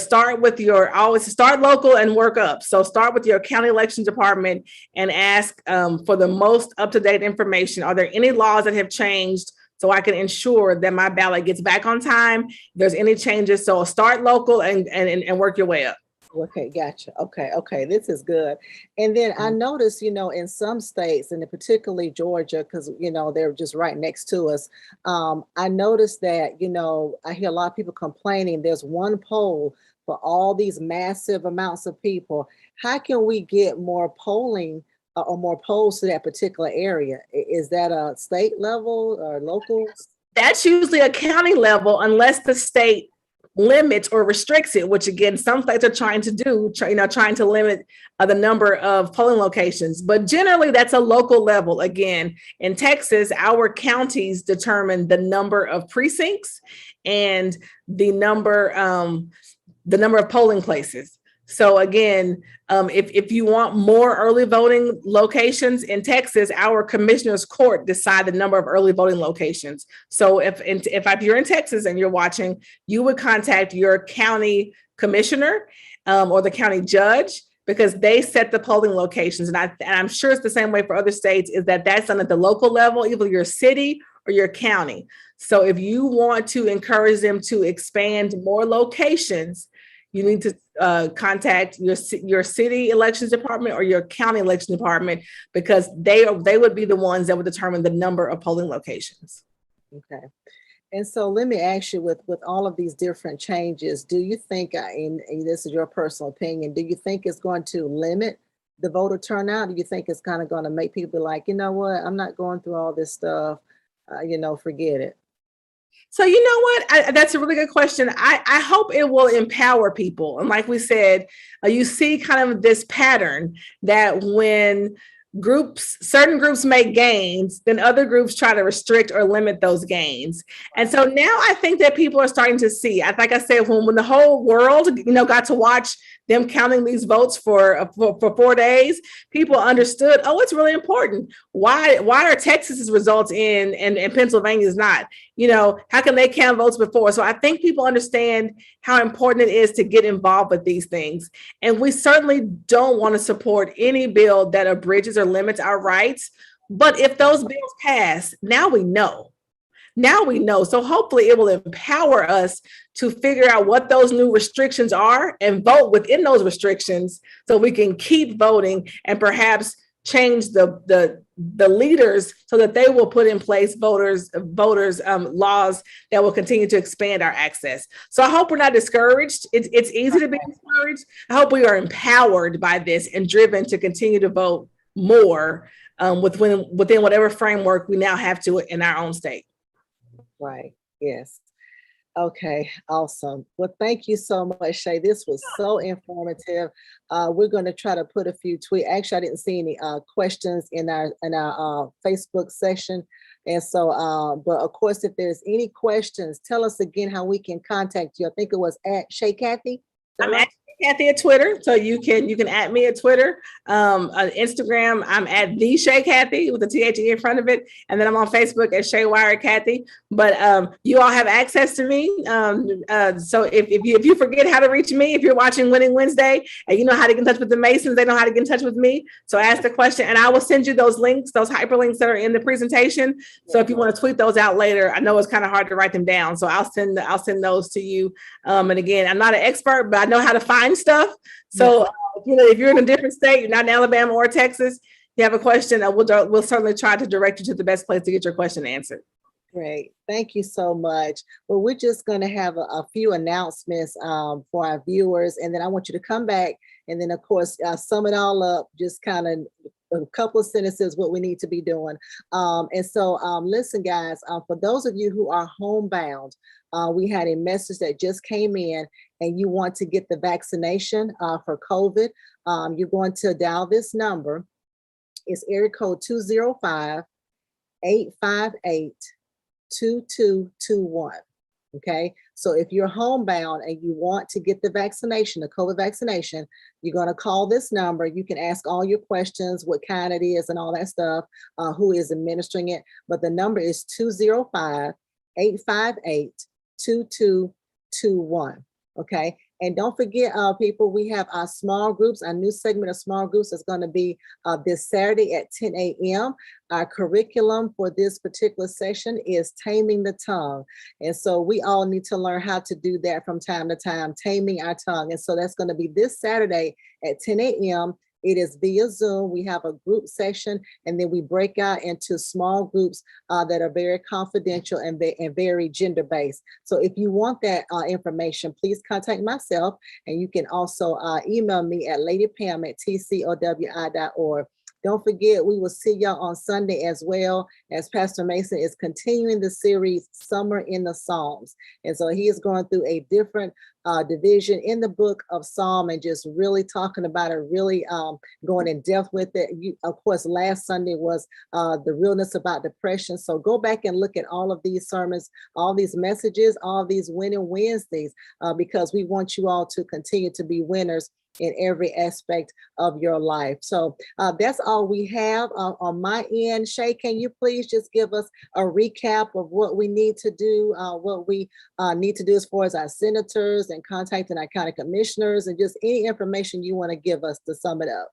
always start local and work up. So start with your county election department and ask for the most up-to-date information. Are there any laws that have changed so I can ensure that my ballot gets back on time? If there's any changes, so start local and work your way up. Okay, gotcha. Okay, this is good. And then I noticed, in some states, and particularly Georgia, because they're just right next to us. I noticed that, I hear a lot of people complaining there's one poll for all these massive amounts of people. How can we get more polling or more polls to that particular area? Is that a state level or local? That's usually a county level, unless the state limits or restricts it, which again, some states are trying to do, trying to limit the number of polling locations. But generally, that's a local level. Again, in Texas, our counties determine the number of precincts and the number of polling places. So again, if you want more early voting locations in Texas, our commissioner's court decide the number of early voting locations. So if you're in Texas and you're watching, you would contact your county commissioner or the county judge, because they set the polling locations. And I'm sure it's the same way for other states, is that's done at the local level, either your city or your county. So if you want to encourage them to expand more locations, you need to contact your city elections department or your county election department, because they would be the ones that would determine the number of polling locations. Okay. And so let me ask you, with all of these different changes, do you think, and this is your personal opinion, do you think it's going to limit the voter turnout? Do you think it's kind of going to make people be like, you know what, I'm not going through all this stuff, forget it? So you know what? That's a really good question. I hope it will empower people. And like we said, you see kind of this pattern that when certain groups make gains, then other groups try to restrict or limit those gains. And so now I think that people are starting to see, like I said, when the whole world, got to watch them counting these votes for 4 days, people understood, oh, it's really important. Why are Texas's results in and Pennsylvania's not? How can they count votes before? So I think people understand how important it is to get involved with these things. And we certainly don't want to support any bill that abridges or limits our rights. But if those bills pass, now we know. So hopefully it will empower us to figure out what those new restrictions are and vote within those restrictions, so we can keep voting and perhaps change the leaders so that they will put in place voters laws that will continue to expand our access. So I hope we're not discouraged. It's easy to be discouraged. I hope we are empowered by this and driven to continue to vote more within whatever framework we now have to in our own state. Right. Yes. Okay. Awesome. Well, thank you so much, Shay. This was so informative. We're going to try to put a few tweets. Actually, I didn't see any questions in our Facebook session. And so, but of course, if there's any questions, tell us again how we can contact you. I think it was at Shay Cathey. I'm at Cathey at Twitter, so you can at me at Twitter. On Instagram, I'm at the Shay Cathey with the THE in front of it, and then I'm on Facebook at Shay Wire Cathey. But you all have access to me. So if you forget how to reach me, if you're watching Winning Wednesday and you know how to get in touch with the Masons, they know how to get in touch with me. So ask the question, and I will send you those links, those hyperlinks that are in the presentation. So if you want to tweet those out later, I know it's kind of hard to write them down, so I'll send those to you. And again, I'm not an expert, but I know how to find stuff. So if you're in a different state, you're not in Alabama or Texas, you have a question, we'll certainly try to direct you to the best place to get your question answered. Great. Thank you so much. Well, we're just going to have a few announcements for our viewers, and then I want you to come back and then, of course, sum it all up, just kind of a couple of sentences what we need to be doing. And so listen, guys, for those of you who are homebound, we had a message that just came in and you want to get the vaccination for COVID. You're going to dial this number. It's area code 205-858-2221. Okay, so if you're homebound and you want to get the vaccination, the COVID vaccination, you're going to call this number. You can ask all your questions, what kind it is and all that stuff, who is administering it. But the number is 205-858-2221. Okay, and don't forget, people, we have our small groups. Our new segment of small groups is going to be this Saturday at 10 a.m. Our curriculum for this particular session is taming the tongue. And so we all need to learn how to do that from time to time, taming our tongue. And so that's going to be this Saturday at 10 a.m. It is via Zoom. We have a group session, and then we break out into small groups that are very confidential and very gender-based. So if you want that information, please contact myself, and you can also email me at ladypam@tcowi.org. Don't forget, we will see y'all on Sunday as well, as Pastor Mason is continuing the series, Summer in the Psalms. And so he is going through a different division in the book of Psalm and just really talking about it, really going in depth with it. Of course, last Sunday was the realness about depression. So go back and look at all of these sermons, all these messages, all these winning Wednesdays, because we want you all to continue to be winners in every aspect of your life. So that's all we have on my end. Shay, can you please just give us a recap of what we need to do, what we need to do as far as our senators and contacting our county commissioners, and just any information you want to give us to sum it up?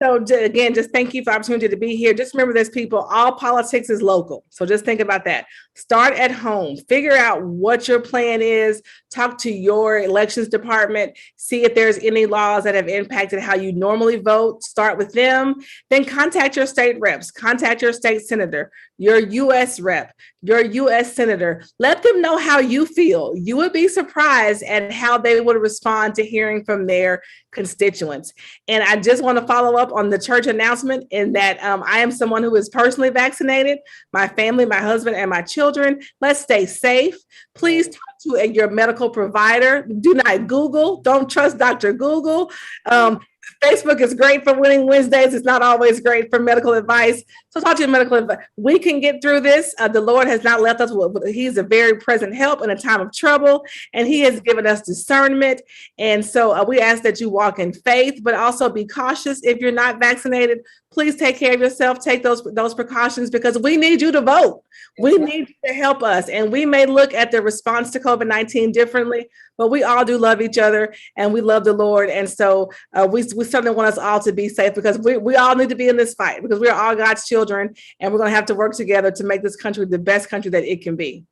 So again, just thank you for the opportunity to be here. Just remember this, people, all politics is local. So just think about that. Start at home, figure out what your plan is, talk to your elections department, see if there's any laws that have impacted how you normally vote, start with them, then contact your state reps, contact your state senator, your US rep, your US senator. Let them know how you feel. You would be surprised at how they would respond to hearing from their constituents. And I just want to follow up on the church announcement in that I am someone who is personally vaccinated, my family, my husband, and my children. Let's stay safe. Please talk to your medical provider. Do not Google. Don't trust Dr. Google. Facebook is great for winning Wednesdays. It's not always great for medical advice. So talk to your medical advice. We can get through this. The Lord has not left us. He's a very present help in a time of trouble, and he has given us discernment. And so we ask that you walk in faith, but also be cautious. If you're not vaccinated, please take care of yourself. Take those precautions, because we need you to vote. We need you to help us. And we may look at the response to COVID-19 differently, but we all do love each other and we love the Lord. And so we certainly want us all to be safe, because we all need to be in this fight, because we're all God's children, and we're going to have to work together to make this country the best country that it can be.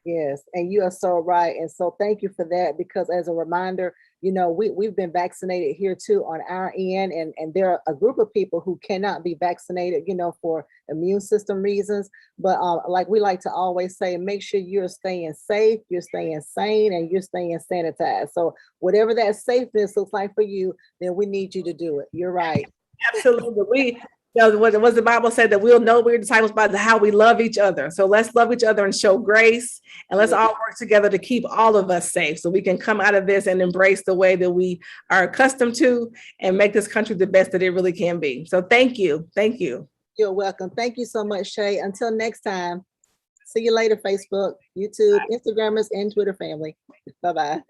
Yes, and you are so right. And so thank you for that, because as a reminder, you know, we've been vaccinated here too on our end, and there are a group of people who cannot be vaccinated, you know, for immune system reasons. But like we like to always say, make sure you're staying safe, you're staying sane, and you're staying sanitized. So whatever that safeness looks like for you, then we need you to do it. You're right. Absolutely. What the Bible said, that we'll know we're disciples by how we love each other. So let's love each other and show grace, and let's all work together to keep all of us safe, so we can come out of this and embrace the way that we are accustomed to and make this country the best that it really can be. So thank you. Thank you. You're welcome. Thank you so much, Shay. Until next time. See you later, Facebook, YouTube, Instagrammers, and Twitter family. Bye-bye.